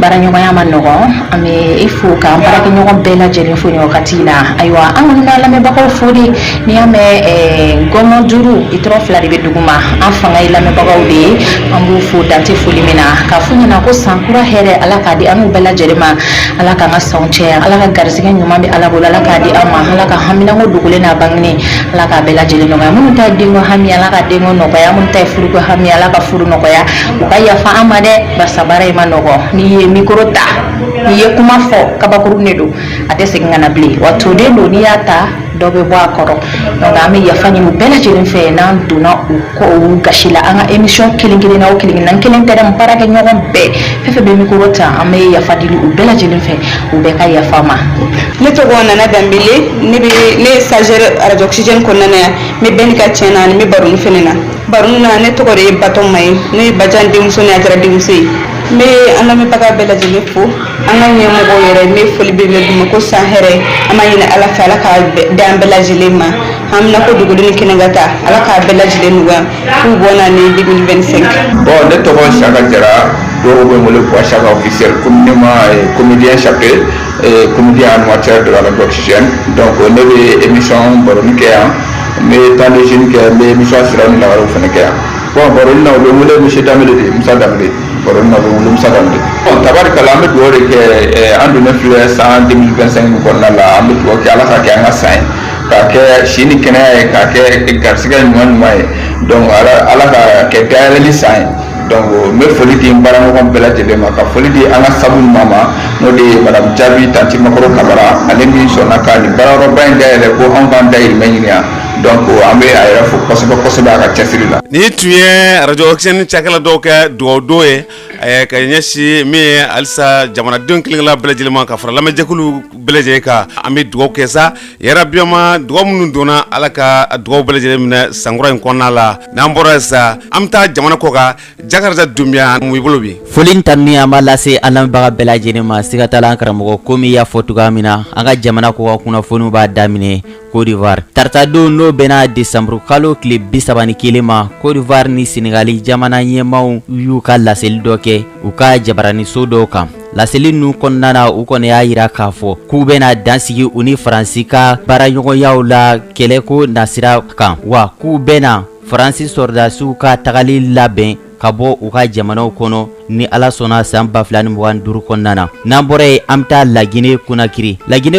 baaraɲɔgɔnya ma nɔgɔn an bɛ i fo k'an baarakɛɲɔgɔn bɛɛ lajɛlen fo nin wagati la ayiwa an kɔni b'a lamɛnbagaw fo de n'i y'a mɛn gɔnɔ duuru i tɔrɔ 2 de bɛ duguma an fanga ye lamɛnbagaw de ye an b'u fo dante foli min na k'a fɔ ɲɛna ko san kura hɛrɛ ala k'a di an n'u bɛɛ lajɛlen ma ala k'an ka sanw cɛya ala ka garisɛgɛ ɲuman bɛ ala bolo ala k'a di an ma ala ka haminako dogolen n'a bangenen ala k'a bɛɛ lajɛlen nɔgɔya minnu ta ye denko hami ala ka denko nɔgɔya minnu ta ye furuko hami ala ka furu nɔgɔya u ka yafa an ma dɛ barisa baara in ma nɔgɔ n'i ye micro ta n'i ye kuma fɔ kabakurun de don a tɛ segin ka na bilen wa toden don n'i y'a ta dɔ bɛ bɔ a kɔrɔ donc an bɛ yafa ɲini bɛɛ lajɛlen fɛ n'an donna u gasi la an ka émission kelen kelen na o kelen kelen kelen tɛ dɛ n baarakɛ ɲɔgɔn bɛɛ fɛn fɛn bɛ micro ta an bɛ yafa dili u bɛɛ lajɛlen fɛ u bɛɛ ka yafa ma. Ne tɔgɔ Nana Dambele ne ye stagiaire radio Oxygène kɔnɔna yan n bɛ bɛɛ ni ka tiɲɛ na ani n bɛ baroni fɛnɛ na baroni na ne tɔgɔ de ye Baton Maye ne ye Bajan denmuso ni a kɛra denmuso ye n bɛ an lamɛnbaga bɛɛ lajɛlen fo an ka ɲɛmɔgɔw yɛrɛ n bɛ foli belebele d'u ma ko san hɛrɛ an b'a ɲini ala fɛ ala k'a di an bɛɛ lajɛlen ma hamina ko dogolen ni kɛnɛ ka taa ala k'a bɛɛ lajɛlen nɔgɔya k'u bɔnna ni 2025. Bon ne tɔgɔ Saka Jara dɔw bɛ n wele ko Saka officiel communément comédien chapeau comédien animateur de la radio Oxygène donc ne bɛ émission baroni kɛ yan n bɛ temps de jeune kɛ n bɛ émission siraw ni lawalew fana kɛ yan bon baroni na u bɛ n wele monsieur Danbele de Musa Danbele baroni na u bɛ n wele Musa Danbele bon tabarikala an bɛ dugawu de kɛ an donnen filɛ san 2025 kɔnɔna la an bɛ dugawu kɛ ala ka kɛ an ka san ye k'a kɛ si ni kɛnɛya ye k'a kɛ garisigɛ ɲuman ye donc ala ka kɛ dayɛlɛli san ye donc n bɛ foli di n baaraɲɔgɔn bɛɛ lajɛlen ma ka foli di an ka sabu ɲuman ma n'o de ye madame Jabi Tanti Makɔrɔ Kamara ale min sɔnna ka nin baarayɔrɔba in dayɛlɛ ko anw k'an dayirimɛ ɲini yan donc an bɛ a yɛrɛ fo kosɛbɛ kosɛbɛ a ka cɛsiri la. Ni tun ye radio Oxygène cakɛla dɔw kɛ dugawu ye ka ɲɛsin min ye halisa jamanadenw kelenkelen bɛɛ lajɛlen ma ka fara lamɛnjɛkulu bɛɛ lajɛlen kan an bɛ dugawu kɛ sa yɛrɛbiyama dugawu minnu donna ala ka dugawu bɛɛ lajɛlen minɛ sankura in kɔnɔna la n'an bɔra yen sa an bɛ taa jamana kɔ kan Jakarta Dunbiya mun i bolo bi. Foli ta ni an b'a lase an lamɛnbaga bɛɛ lajɛlen ma siga t'a la an karamɔgɔ komi y'a fɔ cogoya min na an ka jamana kɔ ka kunnafoniw b'a daminɛ Côte d'Ivoire tarata don n'o bɛnna décembre kalo tile 31 ma Côte d'Ivoire ni Senegali jamana ɲɛmaaw y'u ka laseli dɔ kɛ u ka jabaraniso dɔw kan laseli ninnu kɔnɔna na u kɔni y'a yira k'a fɔ k'u bɛna dansigi u ni Faransi ka baaraɲɔgɔnyaw la kɛlɛko nasira kan wa k'u bɛna Faransi sɔrdasiw ka tagali labɛn ka bɔ u ka jamanaw kɔnɔ ni ala sɔnna san 2025 kɔnɔna na n'an bɔra yen an bɛ taa Laginɛ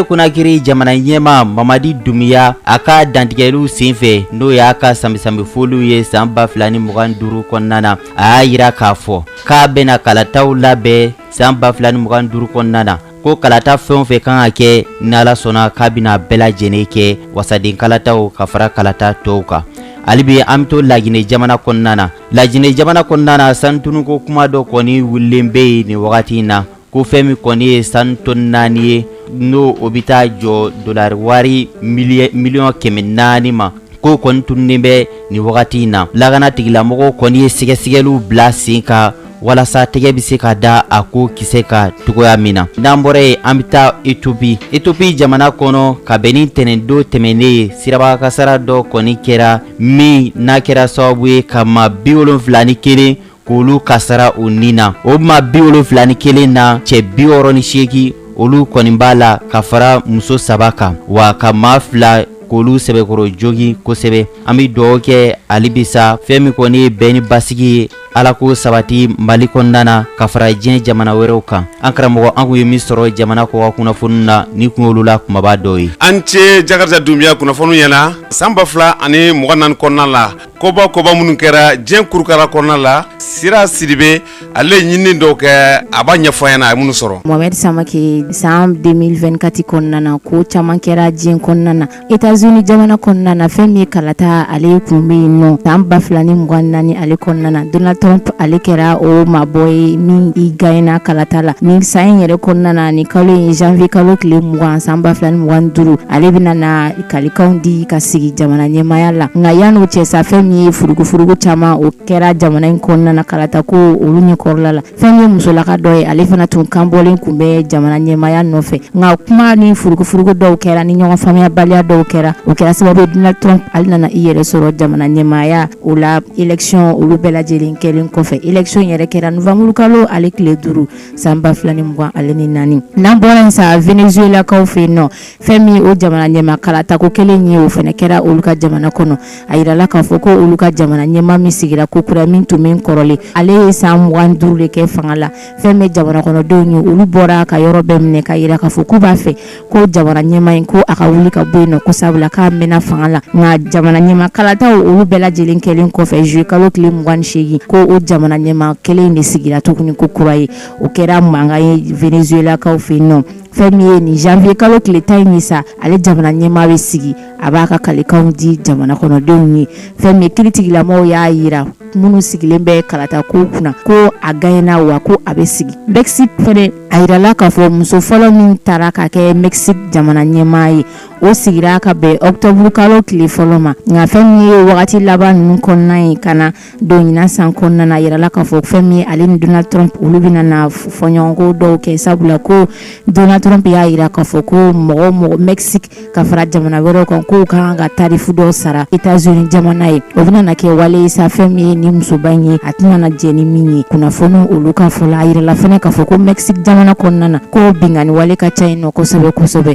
Konakiri jamana ɲɛma Mamadi Dumiya a ka dantigɛliw senfɛ n'o y'a ka samisamifoliw ye san 2025 kɔnɔna na a y'a yira k'a fɔ k'a bɛna kalataw labɛn san 2025 kɔnɔna na ko kalata fɛn o fɛn kan ka kɛ ni ala sɔnna k'a bɛna bɛɛ lajɛlen kɛ wasaden kalataw ka fara kalata tɔw kan. Alibi an bɛ to Laginɛ jamana kɔnɔna na Laginɛ jamana kɔnɔna na santunuko kuma dɔ kɔni wulilen bɛ yen nin wagati in na ko fɛn min kɔni ye sanu tɔni 4 ye n'o o bɛ taa jɔ dolari wari miliyɔn 400 ma ko kɔni tununnen bɛ nin wagati in na lakana tigilamɔgɔw kɔni ye sɛgɛsɛgɛliw bila sen kan walasa tɛgɛ bɛ se ka da a ko kisɛ ka cogoya min na. N'an bɔra yen an bɛ taa Ethiopie jamana kɔnɔ ka bɛn ni tɛnɛndon tɛmɛnen ye siraba kasara dɔ kɔni kɛra min n'a kɛra sababu ye ka maa 71 k'olu kasara o nin na. O maa 71 na cɛ 68 olu kɔni b'a la ka fara muso 3 kan wa ka maa 2 k'olu sɛbɛkɔrɔ jogi kosɛbɛ. An bɛ dugawu kɛ alibisa fɛn min kɔni ye bɛn ni basigi ye Ala ko sabati Mali kɔnɔna na ka fara diɲɛ jamana wɛrɛw kan. An karamɔgɔ an kun ye min sɔrɔ jamana kɔ ka kunnafoni na ni kun y'olu la kumaba dɔ ye. An cɛ Jakarija Dunbiya kunnafoni ɲɛna san 2024 kɔnɔna la koba minnu kɛra diɲɛ kurukara kɔnɔna la Sira Sidibe ale ɲini dɔw kɛ a b'a ɲɛfɔ ɲɛna a ye minnu sɔrɔ. Mohamed Samake san 2024 kɔnɔna na ko caman kɛra diɲɛ kɔnɔna na. États-Unis jamana kɔnɔna na fɛn min ye kalata ale kun bɛ yen nɔ san 2024 ale kɔnɔna na Donald Trump ale kɛra o mabɔ ye min i gagnera kalata la. Ni san yɛrɛ kɔnɔna na ni kalo in janvier kalo tile 20 san 2025 ale bɛna na kalikanw di ka sigi jamana ɲɛmaya la. Nka yan'o cɛ sa fɛn min ye furugufurugu caman o kɛra jamana in kɔnɔna na kalata ko olu ɲɛkɔrɔla la. Fɛn min ye musolaka dɔ ye ale fana tun kanbɔlen kun bɛ jamana ɲɛmaya nɔfɛ. Nka kuma ni furugufurugu dɔw kɛra ni ɲɔgɔn faamuyabaliya dɔw kɛra o kɛra sababu Donald Trump ale nana i yɛrɛ sɔrɔ jamana ɲɛmaya o la élection olu bɛɛ lajɛlen kɛlen kɔfɛ. Élection yɛrɛ kɛra novembre kalo ale tile 5 san 2024. N'an bɔra yen sa Venezuela kaw fɛ yen nɔ fɛn min o jamana ɲɛma kalata ko kelen ye o fana kɛra olu ka jamana kɔnɔ. A yirala k'a fɔ ko olu ka jamana ɲɛma min sigira ko kura min tun bɛ kɔrɔlen ale ye san 25 de kɛ fanga la. Fɛn bɛ jamana kɔnɔdenw ye olu bɔra ka yɔrɔ bɛɛ minɛ ka yira k'a fɔ k'u b'a fɛ ko jamana ɲɛma in ko a ka wuli ka bɔ yen nɔ ko sabula k'a mɛnna fanga la. Nka jamana ɲɛma kalataw olu bɛɛ lajɛlen kɛlen kɔfɛ juillet kalo tile 28 ko o jamana ɲɛma kelen de sigira tuguni ko kura ye o kɛra mankan ye Venezuela kaw fɛ yen nɔ. Fɛn min ye ni janvier kalo tile 10 ye sa ale jamana ɲɛma bɛ sigi a b'a ka kalikanw di jamana kɔnɔdenw ye. Fɛn min kiritigilamɔgɔw y'a yira minnu sigilen bɛ kalata ko kunna ko a gagnera wa ko a bɛ sigi. Mexique fɛnɛ a yirala k'a fɔ muso fɔlɔ min taara ka kɛ Mexique jamana ɲɛma ye o sigira ka bɛn octobre kalo tile fɔlɔ ma. Nka fɛn min ye wagati laban ninnu kɔnɔna ye ka na don ɲinan san kɔnɔna na yirala k'a fɔ fɛn min ye ale ni Donald Trump olu bɛna na fɔɲɔgɔnko dɔw kɛ sabula ko Donald Trump y'a yira k'a fɔ ko mɔgɔ Mexique ka fara jamana wɛrɛw kan k'u kan ka tarifu dɔw sara États-Unis jamana ye. O bɛna na kɛ wale ye sa fɛn min ye ni musoba in ye a tɛna na jɛ ni min ye. Kunnafoni olu ka fɔ la a yirala fɛnɛ k'a fɔ ko Mexique jamana kɔnɔna na ko bingani wale ka ca yen nɔ kosɛbɛ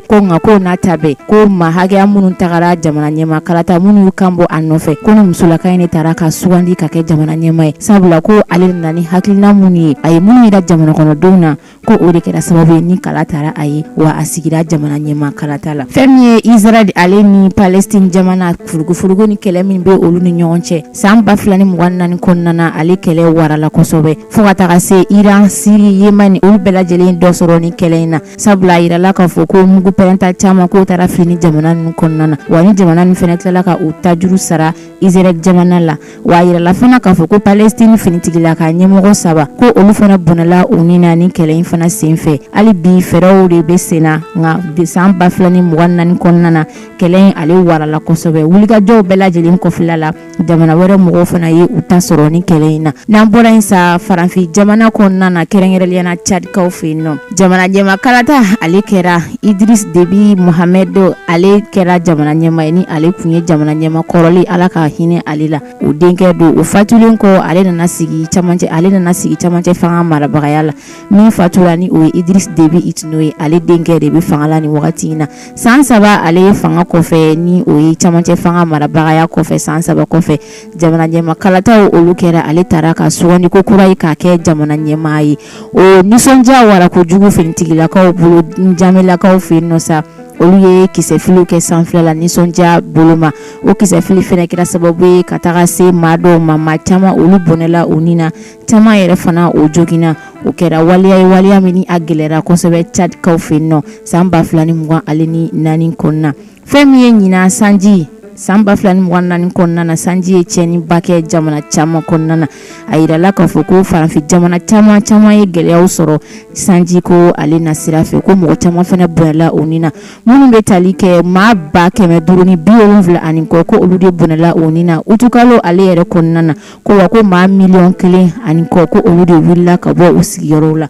ko nka ko n'a ta bɛɛ ko maa hakɛya minnu tagara jamana ɲɛma kalata minnu y'u kan bɔ a nɔfɛ ko ni musolaka in de taara ka sugandi ka kɛ jamana ɲɛma ye sabula ko ale nana ni hakilina minnu ye a ye minnu yira jamana kɔnɔdenw na ko o de kɛra sababu ye ni kala taara a ye wa a sigira jamana ɲɛma kalata la. Fɛn min ye Israel ale ni Palestine jamana furugufurugu ni kɛlɛ min bɛ olu ni ɲɔgɔn cɛ san 2024 kɔnɔna na ale kɛlɛ warala kosɛbɛ fo ka taga se Iran, Syrie, Yemen olu bɛɛ lajɛlen dɔ sɔrɔ ni kɛlɛ in na sabula a yirala k'a fɔ ko mugu pɛrɛnta caman k'o taara fini jamana ninnu kɔnɔna na wa ni jamana ninnu fɛnɛ tilala ka u tajuru sara Israel jamana la wa a yirala fana k'a fɔ ko Palestine finitigila ka ɲɛmɔgɔ 3 ko olu fana bɔnɛla u ni na ni kɛlɛ in fana senfɛ. Hali bi fɛɛrɛw de bɛ senna nka san 2024 kɔnɔna na kɛlɛ in ale warala kosɛbɛ wulikajɔw bɛɛ lajɛlen kɔfɛla la jamana wɛrɛ mɔgɔw fana ye u ta sɔrɔ ni kɛlɛ in na. N'an bɔra yen sa farafin jamana kɔnɔna na kɛrɛnkɛrɛnliyana Tchad kaw fɛ yen nɔ jamana ɲɛma kalata ale kɛra Idriss Déby Mohamed ale kɛra jamana ɲɛma ye ni ale kun ye jamana ɲɛma kɔrɔlen Ala ka hinɛ ale la o denkɛ don o fatulen kɔ ale nana sigi camancɛ fanga marabagaya la min fatura ni o ye Idriss Déby Itno ye ale denkɛ de bɛ fanga la ni wagati in na san 3 ale ye fanga kɔfɛ ni o ye camancɛ fanga marabagaya kɔfɛ san 3 kɔfɛ jamana ɲɛma kalataw olu kɛra ale taara ka sugandi ko kura ye k'a kɛ jamana ɲɛma ye o nisɔndiya wara kojugu finitigilakaw bolo jamelakaw fɛ yen nɔ sa olu ye kisɛfiliw kɛ sanfɛla la nisɔndiya boloma o kisɛfili fɛnɛ kɛra sababu ye ka taga se maa dɔw ma maa caman olu bɔnɛla o ni na caman yɛrɛ fana o joginna o kɛra waliya ye waliya min ni a gɛlɛra kosɛbɛ Tchadkaw fɛ yen nɔ san 2024 kɔnɔna fɛn min ye ɲinan sanji san 2024 kɔnɔna na sanji ye tiɲɛniba kɛ jamana caman kɔnɔna na a yirala k'a fɔ ko farafin jamana caman ye gɛlɛyaw sɔrɔ sanji ko ale na sira fɛ ko mɔgɔ caman fana bonyala o ni na minnu bɛ tali kɛ maa 570 kɔ ko olu de bonyala o ni na utukalo ale yɛrɛ kɔnɔna na ko wa ko maa 1,000,000 kɔ ko olu de wulila ka bɔ u sigiyɔrɔw la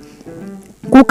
ko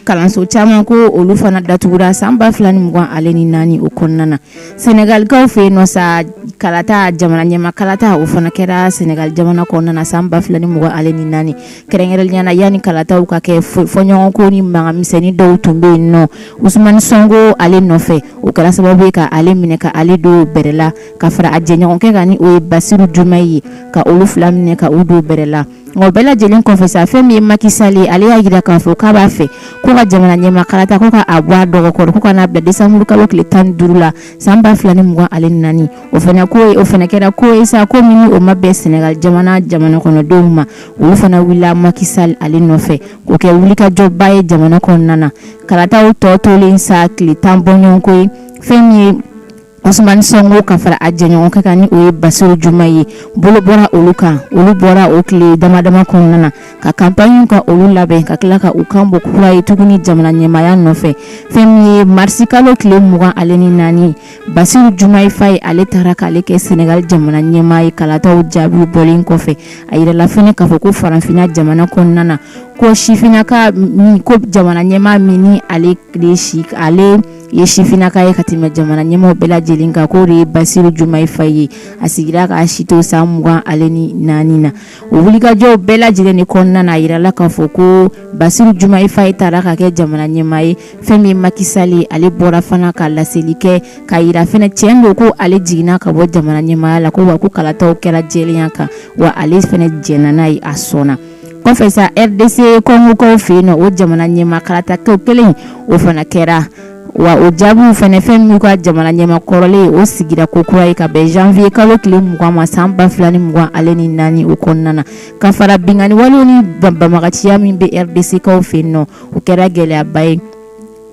kalanso caman ko olu fana datugura san 2024 o kɔnɔna na Senegalikaw fɛ yen nɔ sa kalata jamana ɲɛma kalata o fana kɛra Senegal jamana kɔnɔna na san 2024 kɛrɛnkɛrɛnnenya yani kalataw ka kɛ fɔɲɔgɔnko ni mankanmisɛnnin dɔw tun bɛ yen nɔ Usmani Sonko ale nɔfɛ o kɛra sababu ye ka ale minɛ ka ale don bɛrɛ la ka fara a jɛɲɔgɔnkɛ kan ni o ye Basiru Jumayi ye ka olu fila minɛ ka u don bɛrɛ la o bɛɛ lajɛlen kɔfɛ sa fɛn min ye Macky Sall ale y'a jira k'a fɔ k'a b'a fɛ ko ka jamana ɲɛma kalata ko ka a bɔ a dɔgɔkɔrɔ ko ka n'a bila décembre kalo tile 15 la san 2024 o fana kɛra ko ye sa ko min o ma bɛn Senegal jamana kɔnɔdenw ma olu fana wulila Macky Sall ale nɔfɛ k'o kɛ wulikajɔba ye jamana kɔnɔna na kalataw tɔ tolen sa tile 10 bɔɲɔgɔnko ye fɛn min ye Usmani Sonko ka fara a jɛɲɔgɔnkɛ kan ni o ye Basiru Jumayi ye bolo bɔra olu kan olu bɔra o tile damadama kɔnɔna na ka campagne ka olu labɛn ka tila ka u kan bɔ kura ye tuguni jamana ɲɛmaya nɔfɛ fɛn min ye marisi kalo tile 24 Basiru Jumayi fa ye ale taara k'ale kɛ Senegal jamana ɲɛma ye kalataw jaabiw bɔlen kɔfɛ a yirala fɛnɛ k'a fɔ ko farafinna jamana kɔnɔna na ko sifinaka ko jamana ɲɛma min ni ale ye sifinaka ye ka tɛmɛ jamana ɲɛmaw bɛɛ lajɛlen kan k'o de ye Basiru Jumayi fa ye a sigira k'a si to san 24 na o wulikajɔw bɛɛ lajɛlen de kɔnɔna na a yirala k'a fɔ ko Basiru Jumayi fa ye taara ka kɛ jamana ɲɛma ye fɛn min Macky Sall ale bɔra fana ka laseli kɛ ka yira fana tiɲɛ don ko ale jiginna ka bɔ jamana ɲɛmaya la ko wa ko kalataw kɛra jɛlenya kan wa ale fana jɛnna n'a ye a sɔnna kɔfɛ sa RDC Congo fɛ yen nɔ o jamana ɲɛma kalataw kelen o fana kɛra wa o jaabiw fana fɛn min ka jamana ɲɛma kɔrɔlen o sigira ko kura ye ka bɛn janvier kalo tile 20 ma san 2024 o kɔnɔna na ka fara bingani walew ni banbagaciya min bɛ RDC kaw fɛ yen nɔ o kɛra gɛlɛyaba ye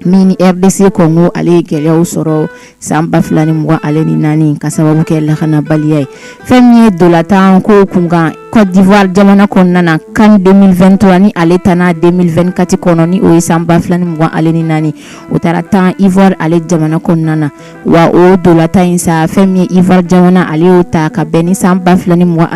min RDC Congo ale ye gɛlɛyaw sɔrɔ san 2024 ka sababu kɛ lakanabaliya ye fɛn min ye dolatan ko kunkan Côte d'Ivoire jamana kɔnɔna na CAN 2023 ni ale tana 2024 kɔnɔ ni o ye san 2024 o taara tan Ivoire ale jamana kɔnɔna na wa o dolatan in sa fɛn min ye Ivoire jamana ale y'o ta ka bɛn ni san 2024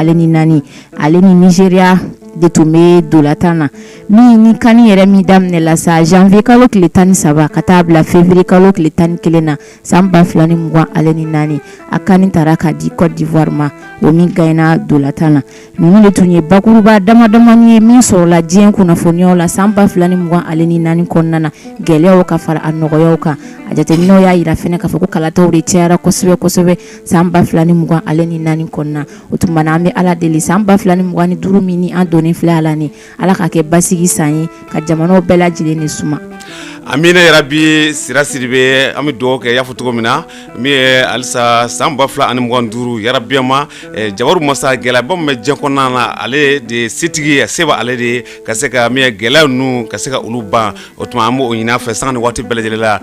ale ni Nigeria de tun bɛ dolatan na min ni kani yɛrɛ min daminɛla sa janvier kalo tile 13 ka taa bila février kalo tile 11 na san 2024 a kani taara ka di Côte d'Ivoire ma o min gagnera dolatan na ninnu de tun ye bakuruba damadamani ye min sɔrɔla diɲɛ kunnafoniyaw la san 2024 kɔnɔna na gɛlɛyaw ka fara a nɔgɔyaw kan a jateminɛw y'a yira fɛnɛ k'a fɔ ko kalataw de cayara kosɛbɛ san 2024 kɔnɔna o tuma na an bɛ ala deli san 2025 min ni an donnen filɛ ala ni ala ka kɛ basigi san ye ka jamanaw bɛɛ lajɛlen de suma Amina yarabi Sira Sidibe an bɛ dugawu kɛ y'a fɔ cogo min na min ye halisa san 2025 yarabiyama Jabaru Masa gɛlɛyaba min bɛ diɲɛ kɔnɔna na ale de setigi se bɛ ale de ka se ka min gɛlɛya ninnu ka se ka olu ban o tuma an b'o ɲini a fɛ sanga ni waati bɛɛ lajɛlen la